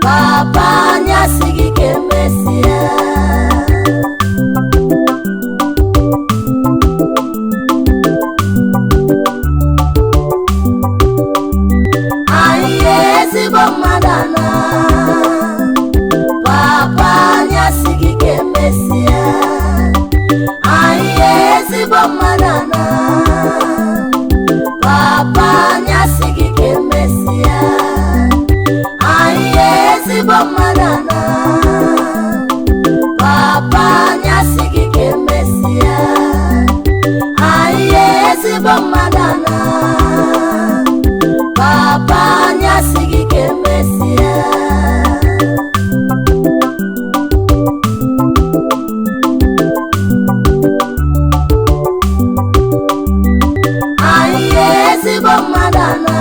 papa anyị asịghị ka emesịa. Anyị ezigbo mmadụ na papa anyị asịghị ka emesịa. Anyị ezigbo mmadụ na papa anyị asịghị ka emesịa. Anyị ezigbo mmadụ na papa anyị asịghị ka emesịa. Anyị ezigbo mmadụ na papa anyị asịghị ka emesịa. Anyị ezigbo mmadụ na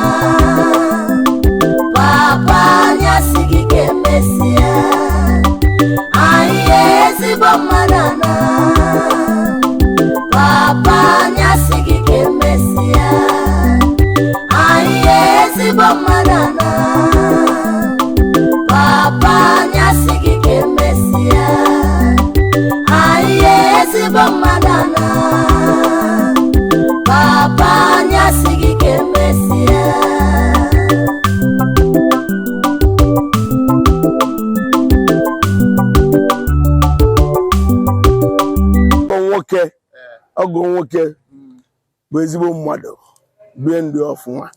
papa anyị asịghị ka emesịa. Anyị ezigbo mmadụ na papa anyị asịghị ka emesịa. Anyị ezigbo mmadụ na papa anyị asịghị ka emesịa. Anyị ezigbo mmadụ na papa anyị asịghị ka emesịa. Ọgụ nwoke bụ ezigbo mmadụ bie ndụ ọfụma.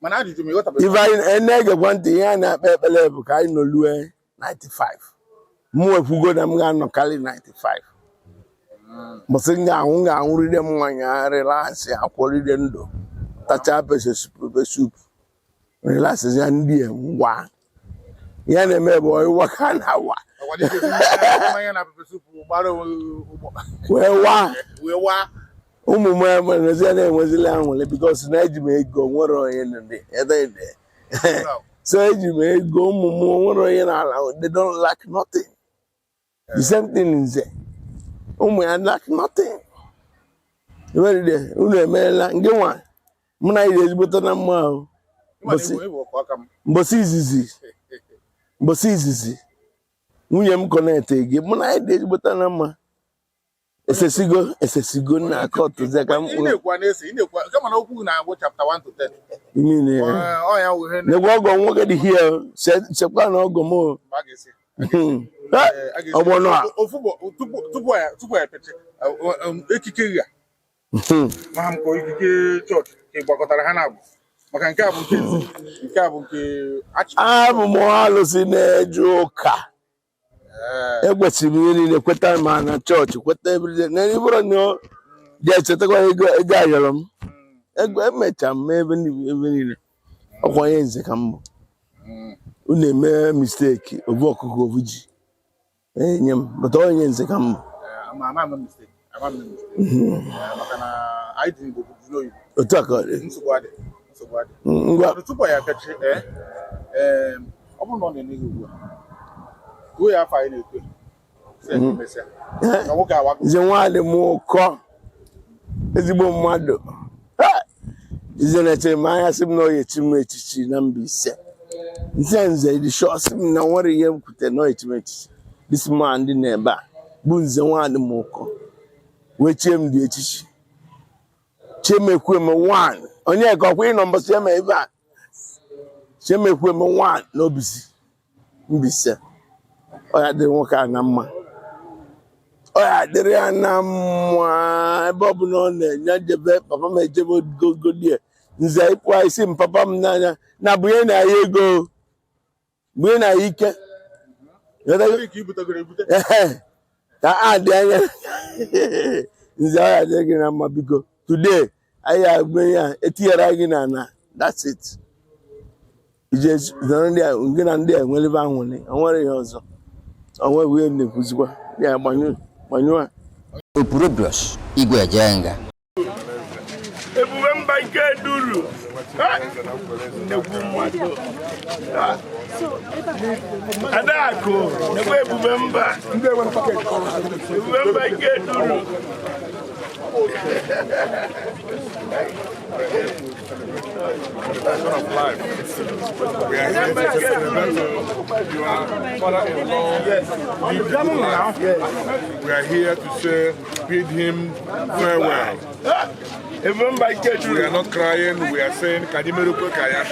Mana ajụjụ m ịghọtabeghị. Ife anyị na-egekwa ntị ihe a na-akpa ekpere bụ ka anyị nọlue 95. Mụ ekwugo na m ga-anọkarị 95. Mbọsị m ga-anwụrịde mmanya relaxị akwọrịde ndụ tacha pepe soup relaxị ya ndị ngwa ya na-eme bụ ịwa ka na-awa wee waa ụmụ m enwezi na-enwezili anwụle bikos na eji m ego nwere onye ede so eji m ego ụmụ m nwere onye n'ala they don't lack nothing. The same thing nze ụmụ ya lack nothing. Unu emeela nke nwa mụ na ihe ezigbota na mma ahụ mbosi izizi nwunye m kọnete gị mụ na ihe ezigbota na mma esesigo na akọtụ zeka mkpụrụ nekwa ọgọ nwoke dị hie sekwa na ọgọ m ọgbọnọ a tupu ya peche ekike ya ma m kọ ikike chọọchị ka gbakọtara ha na-abụ maka nke a bụ nke nke a bụ nke abụ m alụsị na-eje ụka ekwesịrị ihe niile kweta ma na chọọchị kweta ebiri na ịbụrụ na ji echetakwa ego ayọrọ m emecha m ebe niile ọkwa onye nze ka m bụ unu eme misteki obu ọkụkọ obu ji enye m bụta onye nze ka m bụ otu a ka ọ dị ngwa tupu ya pechi ọ bụrụ na ọ na-enye gị ugbu a ruo ya afọ anyị na-ekwe nze Nwadimuko ezigbo mmadụ ize na-eche m anya sị m na oye chi m echichi na Mbaise nze dị shọ sị m na nwere ihe m kwute na oye chi m echichi this man dị n'ebe a bụ nze Nwadimuko wee chie m dị echichi Chiemekwueme 1 onye ka ọkwa ịnọ mbọsị eme ebe a Chiemekwueme 1 n'Obisi Mbaise ọ ya dịrị nwoke a na mma ọ ya dịrị ya na mma ebe ọ bụla ọ na-enye jebe papa m ejebe gogodie nze ịkpụa isi m papa m n'anya na bunye na ya ego bunye na ya ike ka a dị anya nze ọ ya dịrị gị na mma biko today anyị agbe ya etinyere gị na that's it ije zara ndị a nke na ndị a nwere ahụ ne onwere ihe ọzọ onwe wee na-ekwuzikwa ya gbanyụ Opurobios Igwe Ejenga Ebube mba ike duru nnekwu mmadụ Adakụ nekwa ebube mba ike duru of life. We are here to celebrate your father-in-law. We are here to say, bid him farewell. We are not crying, we are saying, Kadimeruko Kaya.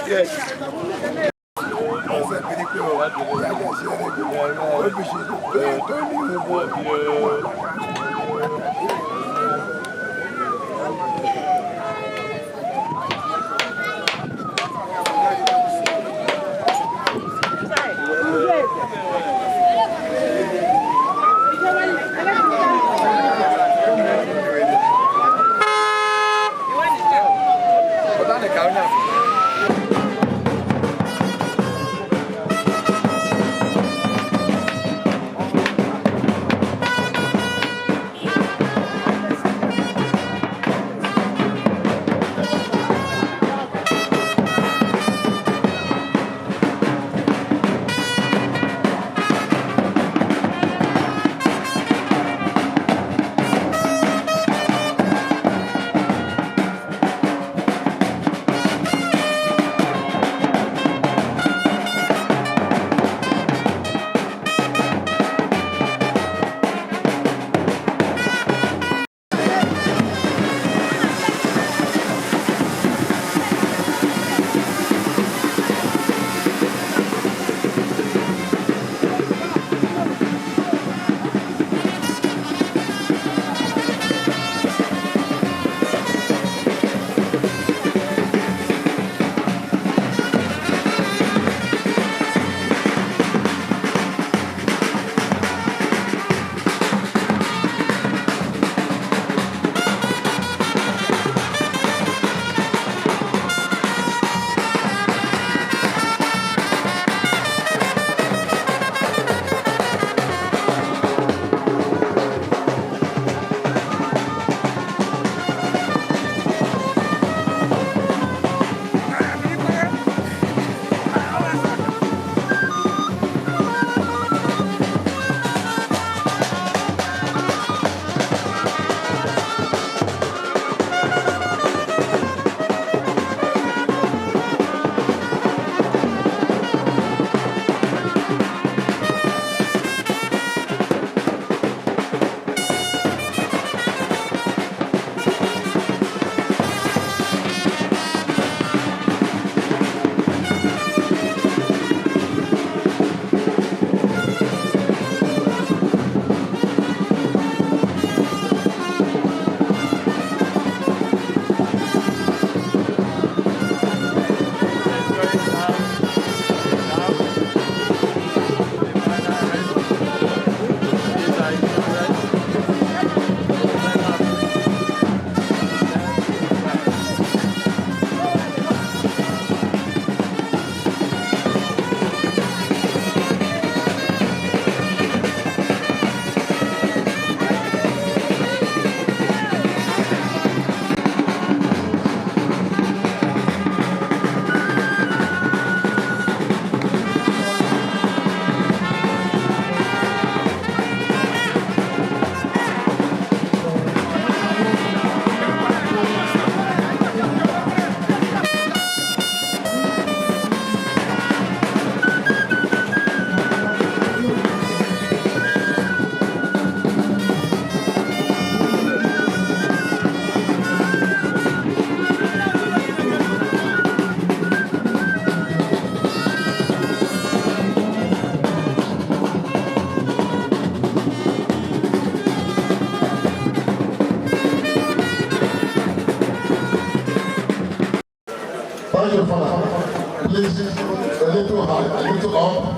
Please, a little high, a little up.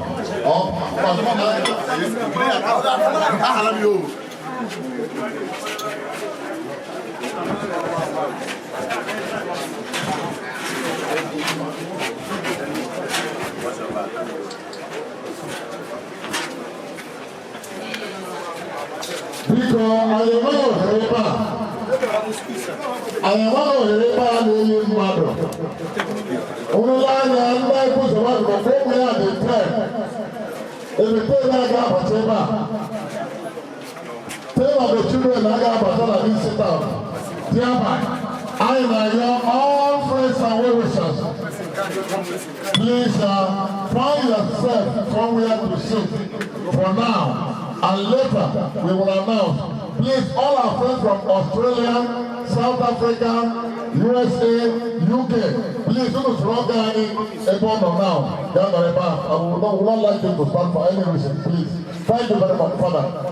biko anyị enweghị ohere ebe a na-eyi mmadụ ụrụla anya ndị ekwuzọmadụ maka ụmụ ya dị ebite na-aga abata ebe a tema the children na-aga abata na this town thereby anyị na-ayọ all friends and well-wishers please find yourself somewhere to sit for now and later we will announce. Please, all our friends from Australia, South Africa, USA, UK, please do not run down a bundle now. Gather back. I would not like them to stand for any reason, please. Thank you very much, Father.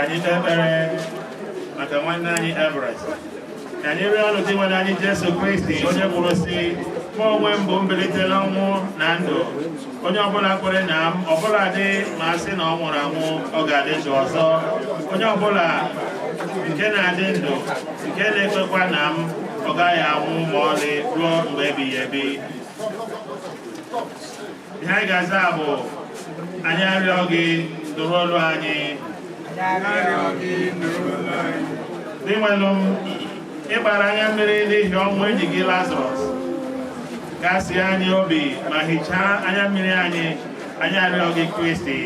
anyị kpere maka nwanne anyị Everest ka anyị rịọ ọnụ dị nwanne anyị Jesu Kristi onye kwuru sị mụ onwe m bụ mbilite n'ọnwụ na ndụ onye ọbụla kwere na m ọbụla dị ma sị na ọ nwụrụ anwụ ọ ga-adị ndụ ọzọ onye ọbụla nke na-adị ndụ nke na-ekwekwa na m ọ gaghị anwụ ma ọlị ruo mgbe ebighị ebi ihe anyị ga-aza bụ anyị arịọ gị nụrụ olu anyị dị nwelụ m ịgbara anya mmiri n'ihi ọnwụ enyi gị Lazarus gasị anyị obi ma hichaa anya mmiri anyị arịọ gị Kristi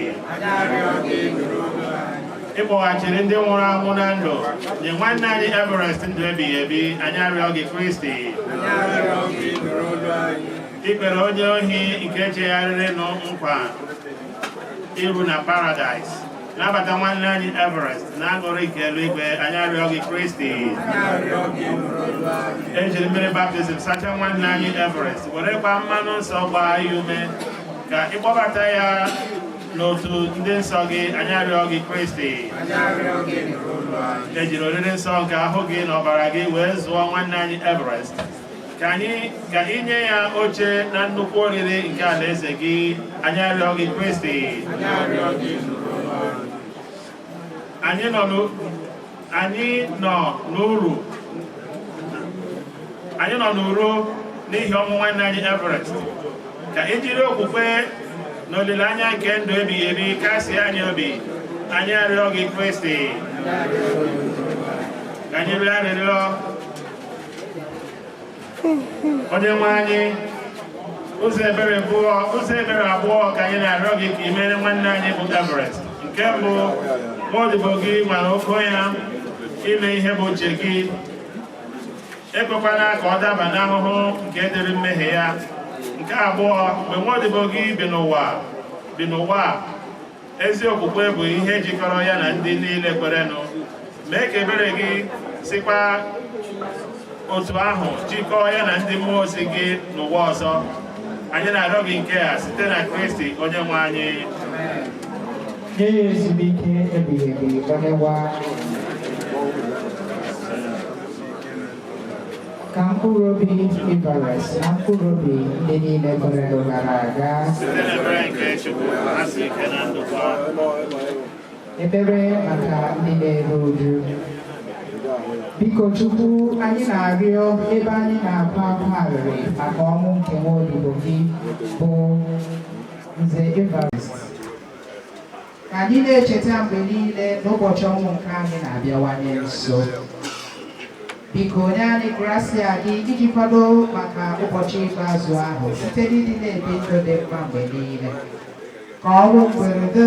ịkpọghachiri ndị nwụrụ anwụ na ndụ nye nwanne anyị Everest ndụ ebighị ebi anyị arịọ gị Kristi ikpere onye ohi nke chegharịrị nkwa iru na Paradise nabata nwanne anyị Everest na-aṅụrị nke eluigwe anyị arịọ gị Kristi ejiri mmiri baptizim sachaa nwanne anyị Everest werekwa mmanụ nsọ gbaa ya ume ka ịkpọbata ya n'otu ndị nsọ gị anyị arịọ gị Kristi ejiri oriri nsọ nke ahụ gị na ọbara gị wee zụọ nwanne anyị Everest ka inye ya oche na nnukwu oriri nke alaeze gị anyị arịọ gị Kristi anyị nọ n'uru n'ihi ọnwụ nwanne anyị Everest ka ijiri okwukwe na olileanya nke ndụ ebighị ebi kasị anyị obi anyị arịọ gị Kristi ka anyị rịọ arịrịọ onye nwe anyị ụzọ ebere abụọ ka anyị na-arịọ gị ka imere nwanne anyị bụ Everest nke mbụ Nwadimuko gị nwere oke ya ime ihe bụ uche gị ekwekwala ka ọ daba n'ahụhụ nke dịrị mmehie ya nke abụọ mgbe Nwadimuko gị bi n'ụwa ezi okwukwe bụ ihe jikọrọ ya na ndị niile kwerenụ mee ka ebere gị sikwa otu ahụ jikọọ ya na ndị mmụọ ozi gị n'ụwa ọzọ anyị na-arịọ gị nke a site na Kristi onye nwe anyị. Nye ya ezumike ebighị ebi onye nwe anyị. Ka mkpụrụ obi Ibares na mkpụrụ obi ndị niile kwere gara aga. Site n'ebere nke Chukwu ha si ike na ndokwa. Ekpere maka ndị na-eru uju. Biko Chukwu, anyị na-arịọ ebe anyị na-akwa akwa arịrị maka ọnwụ nke nwa odibo gị bụ Nze Evarist. Ka anyị na-echeta mgbe niile n'ụbọchị ọnwụ nke anyị na-abịawanye nso. Biko nye anyị gracia gị iji kwado maka ụbọchị ikpeazụ ahụ site n'ịdị na-ebi ndụ dị mma mgbe niile. Ka ọnwụ mberede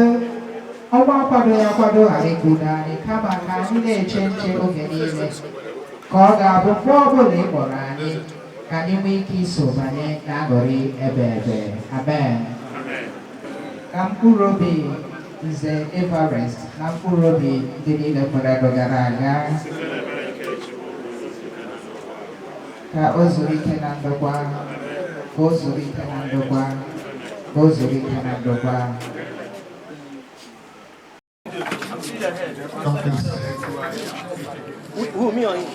ọnwa akwado ya akwado ghara ịkwụdo anyị kama ka anyị na-eche nche oge niile. Ka ọ ga-abụ mgbe ọbụla ị kpọrọ anyị ka anyị nwee ike iso banye na aṅụrị ebe ebe. Amen. Ka mkpụrụ obi Nze Evarist na mkpụrụ obi ndị niile kwere gara aga. Ka o zuru ike na ndokwa. Ka o zuru ike na ndokwa. Ka o zuru ike na ndokwa. Who, me or you?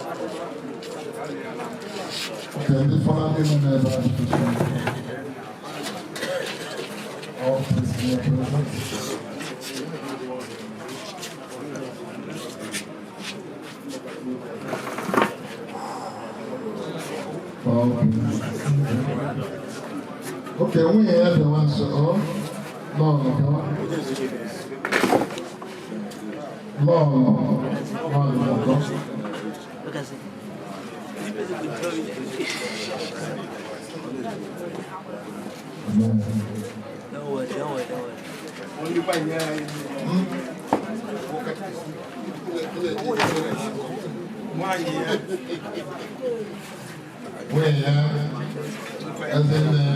Okay, the following never all okay, we have the one so long. Look at it. Don't worry, don't worry, don't worry. As in the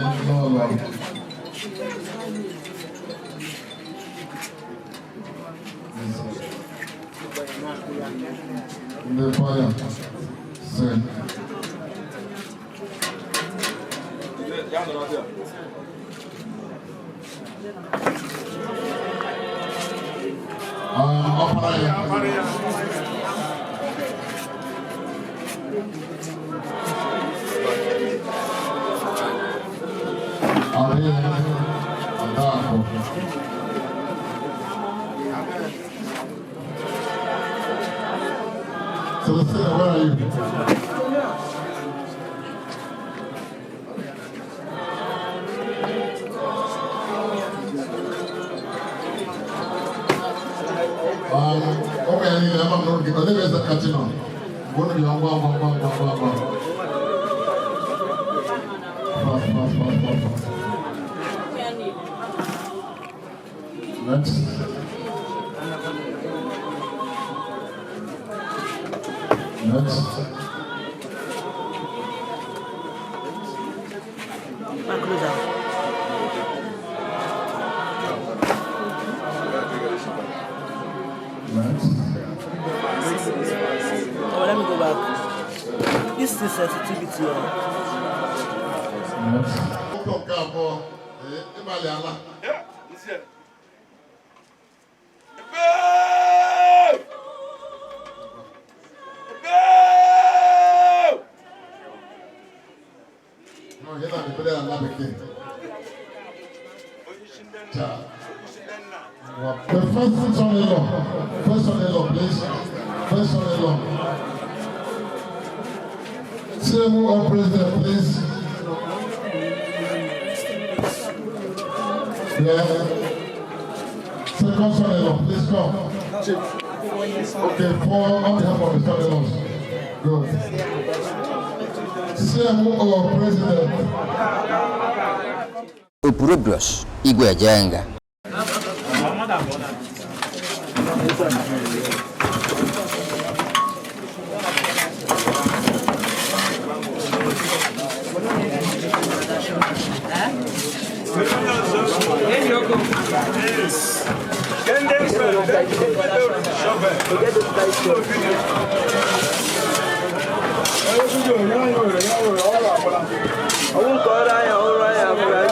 the fire. Sir. So let's see, where are you? Okay, I need to have a because there is a catching on. One of you are fast. Next. Oh, let me go back. This is sensitivity. Yeah, this is No, you're not the player, I'm not the king. The first son-in-law, please. First son-in-law. CMO President, please. Yeah. Second son-in-law, please come. Okay, 4 on behalf of the son-in-laws. Good. CMO President. Upurubios, IGBOWUMBA. I won't go down, all right.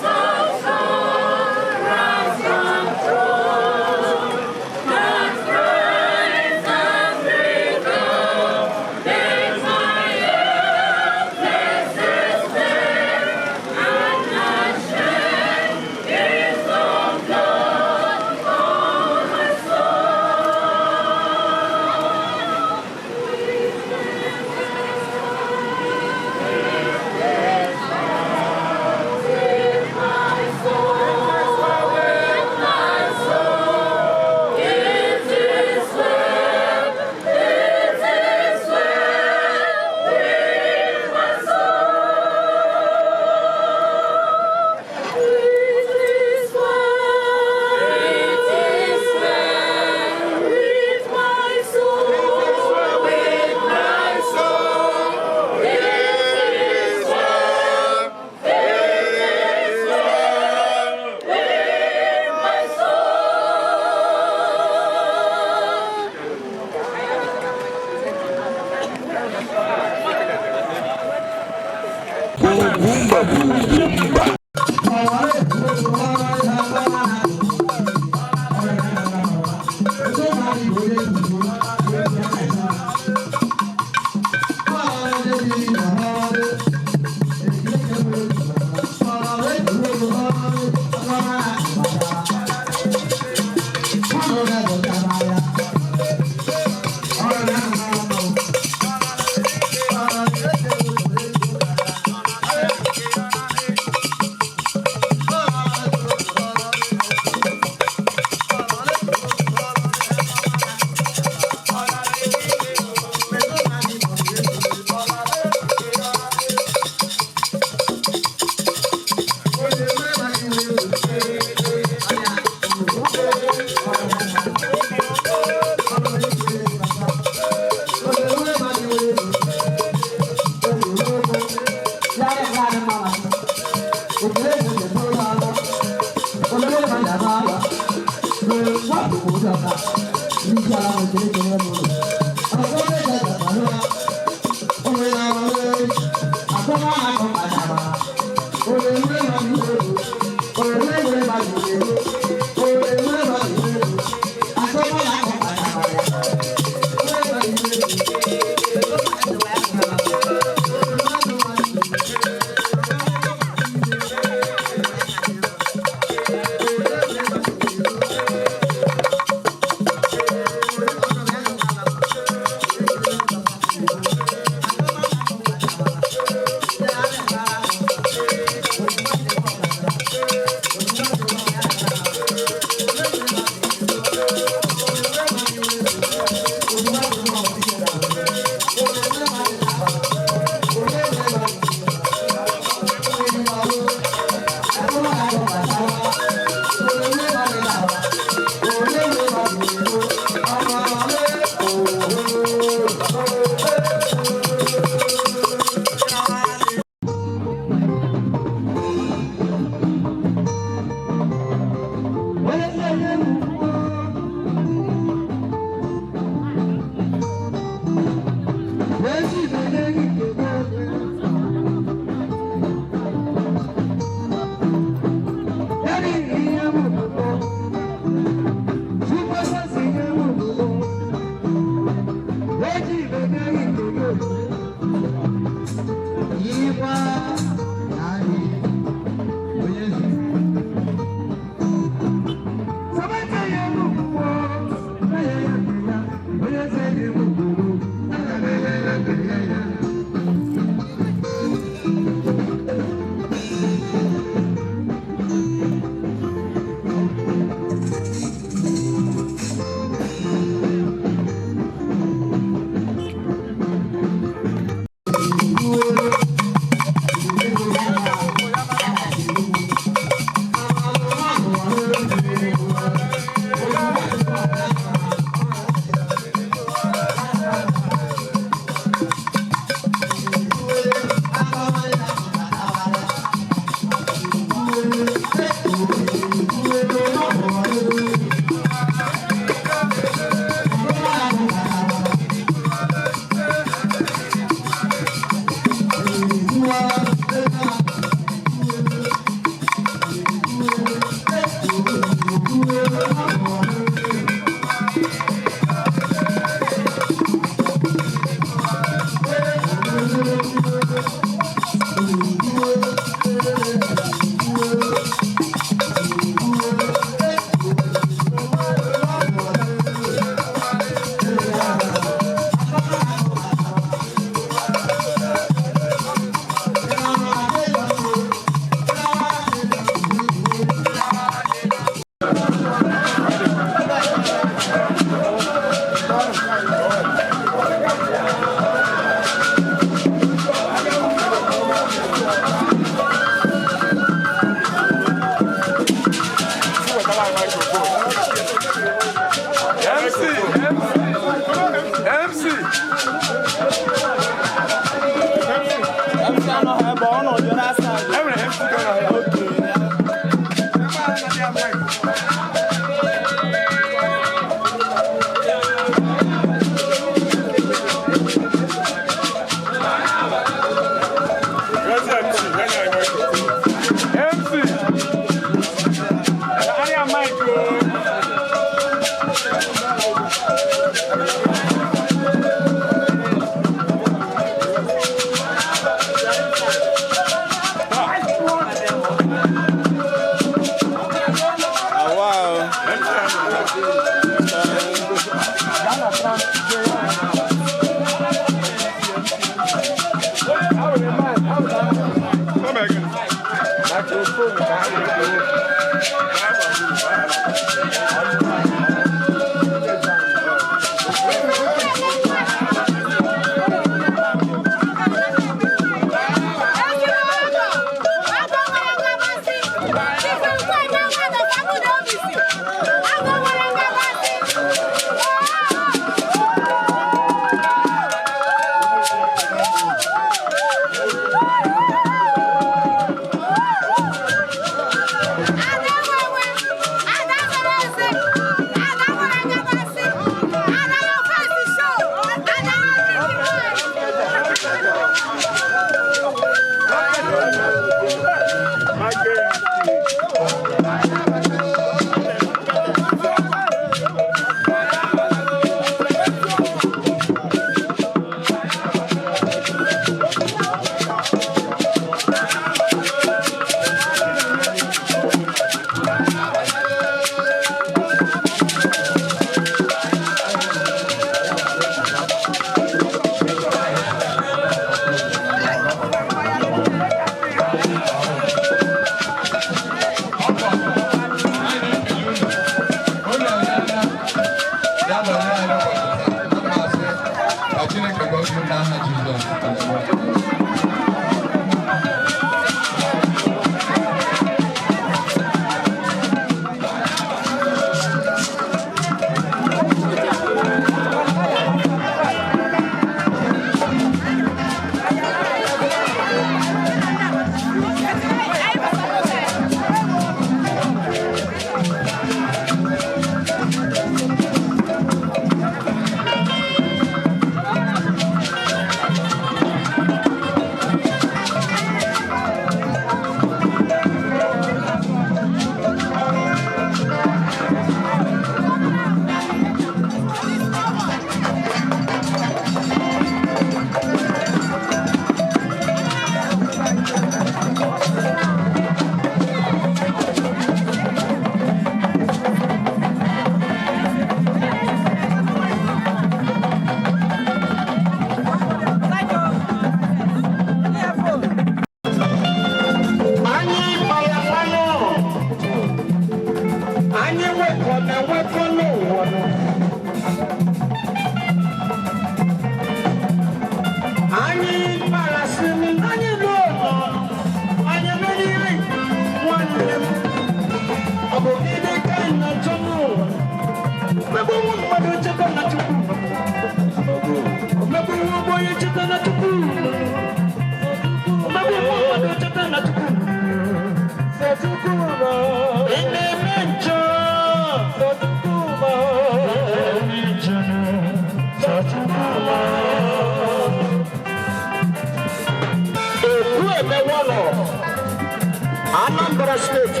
Anambra State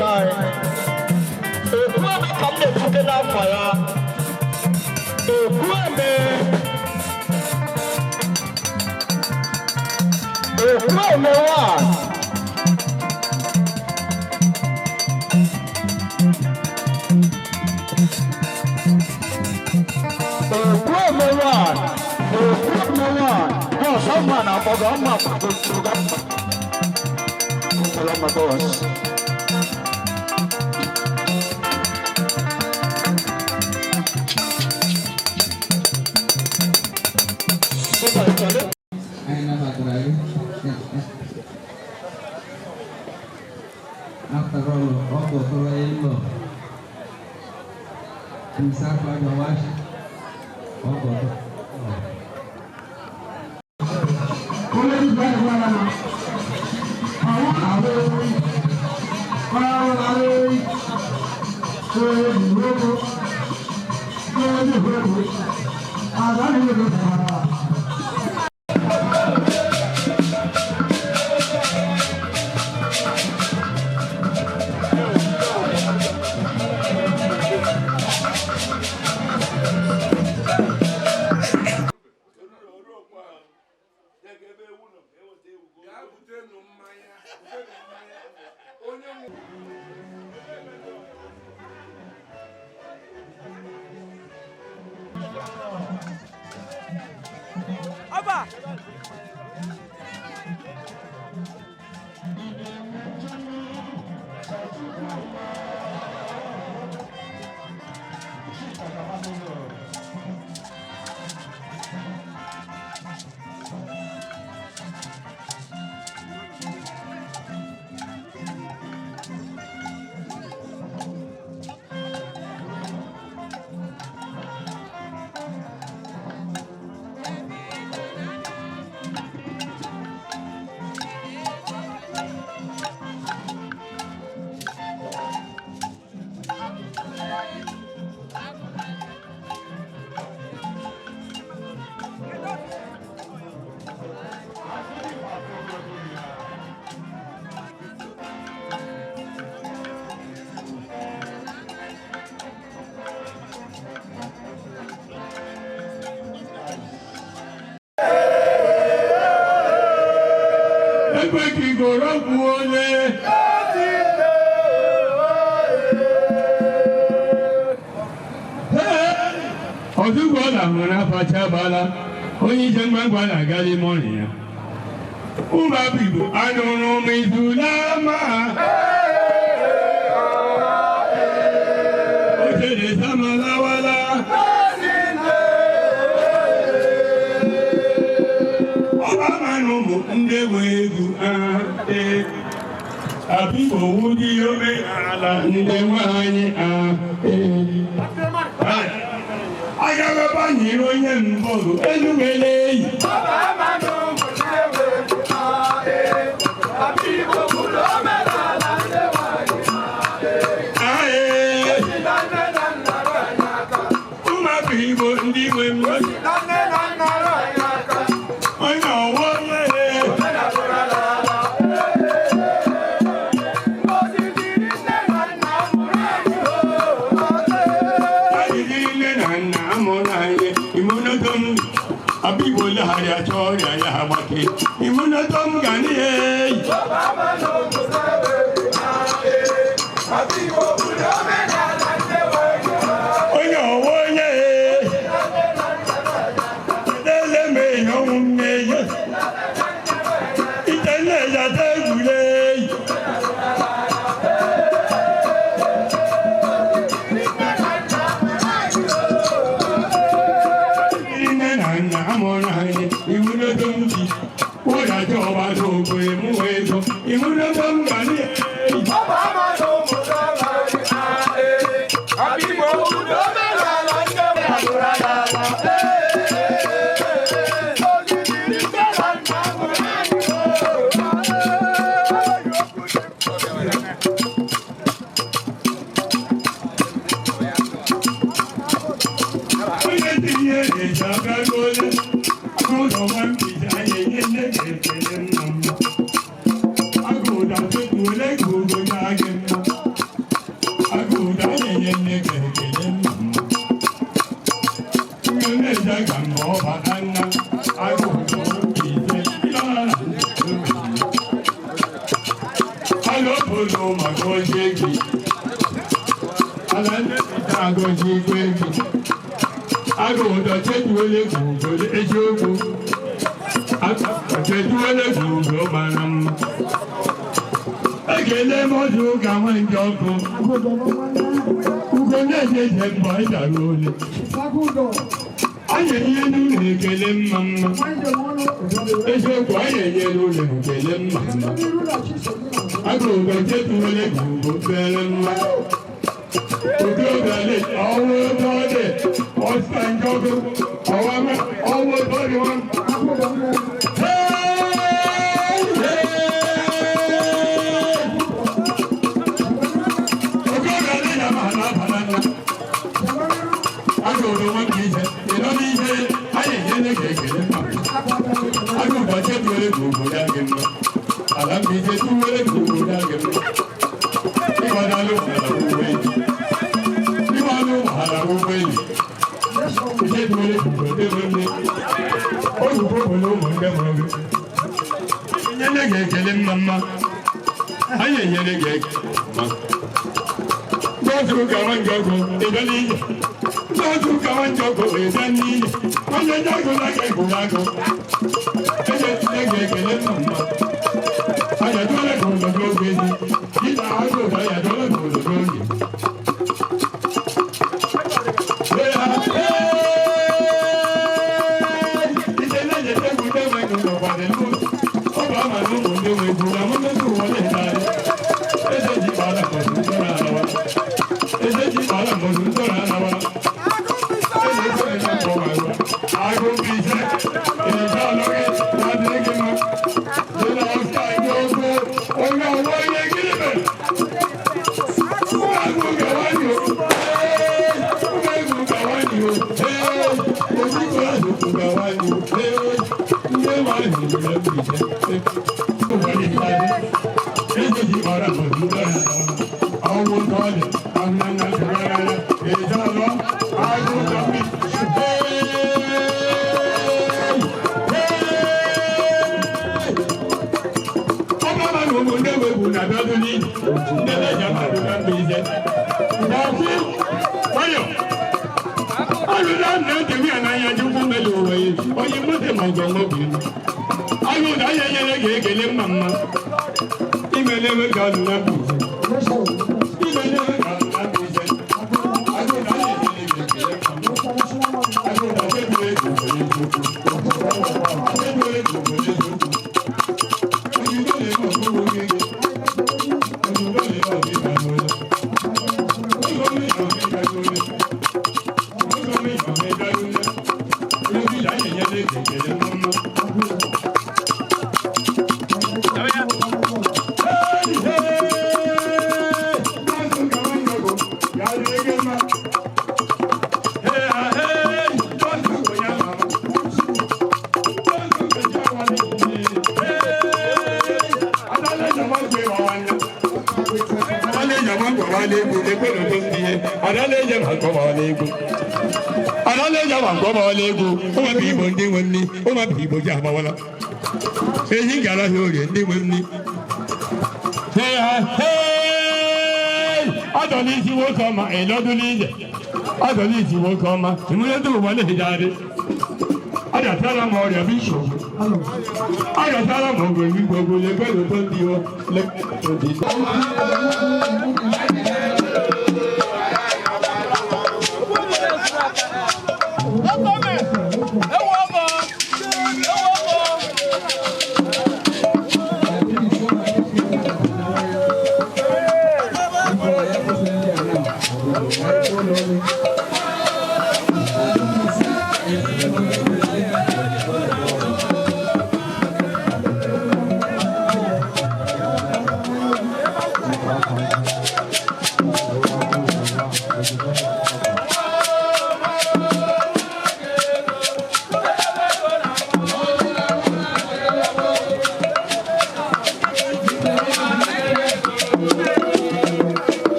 Ekuame kamne tuke na fire Ekuame After all, bisa pengawas, Boleh juga mana? Awak IGBOWOOD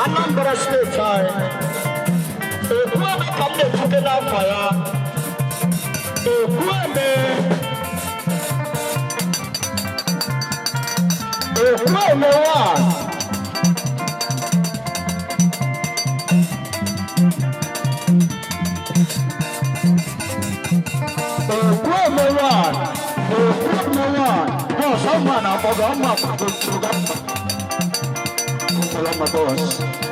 Anambra State ay ekuame kamde tuke na fire ekuame wa no someone aboga ma ko tuga Salama boss